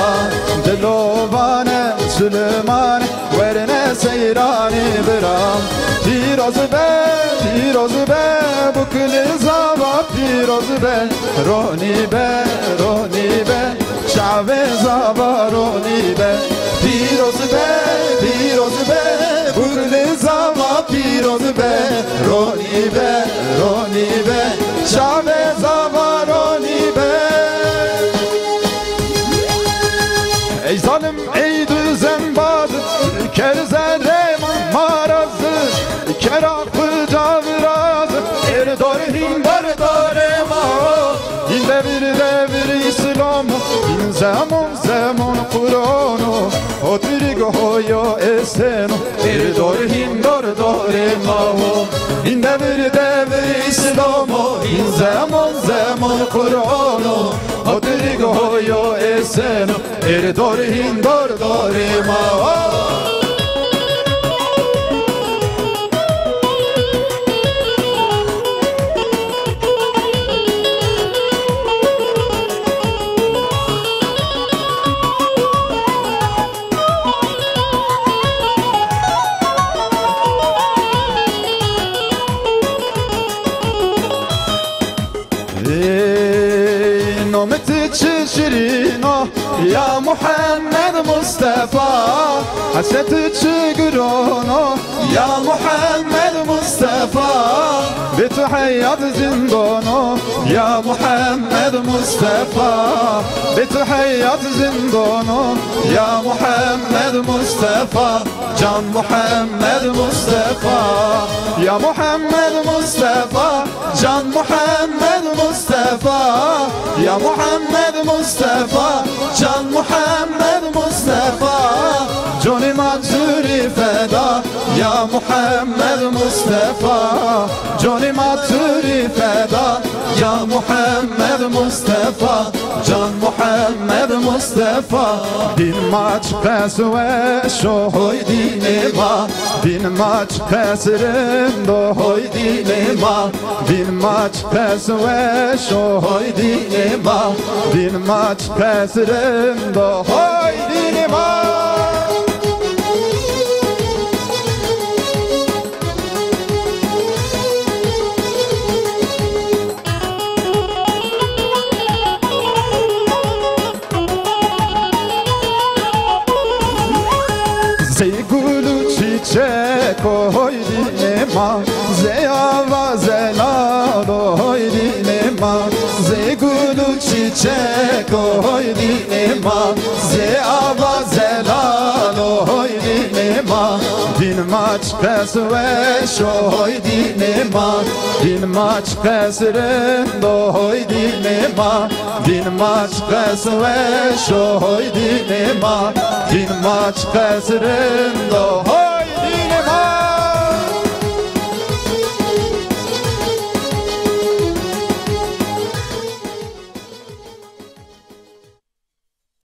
Dilovane Müslümane verine seyrani bira. Piroz be, bukli zava piroz be. Roni be, şave zava roni be. Piroz roni be Şave zava roni be Ey zalim ey düzenbaz Kerzere marazı Kerakı caviraz Erdor hindar darema Hinde bir İslam Hin zaman Kur'anu Otirig hoyo eseno Erdor hindar darema Hinde bir İslam Hin zaman Kur'anu Otirig hoyo eseno Erdor hindar darema شيرينو يا محمد مصطفى حسيت تشقرونو يا محمد مصطفى بتحيات زندونو يا محمد مصطفى بتحيات زندونو يا محمد مصطفى جان محمد مصطفى يا محمد مصطفى جان محمد مصطفى يا محمد مصطفى جان محمد مصطفى جوني ماتوري فدا يا محمد مصطفى جوني ماتوري فدا يا محمد مصطفى جان محمد مصطفى دين ماç pes ve şoy dinema din maç pesrendo hoy dinema din maç pes ve şoy dinema din maç pesrendo hoy dinema çiçek oy dinema Zeyava zelalo oy dinema Zegulu çiçek oy dinema Zeyava zelalo oy dinema Din maç pes ve şoy dinema Din maç pesrendo oy dinema Din maç pes ve şoy dinema Din maç pesrendo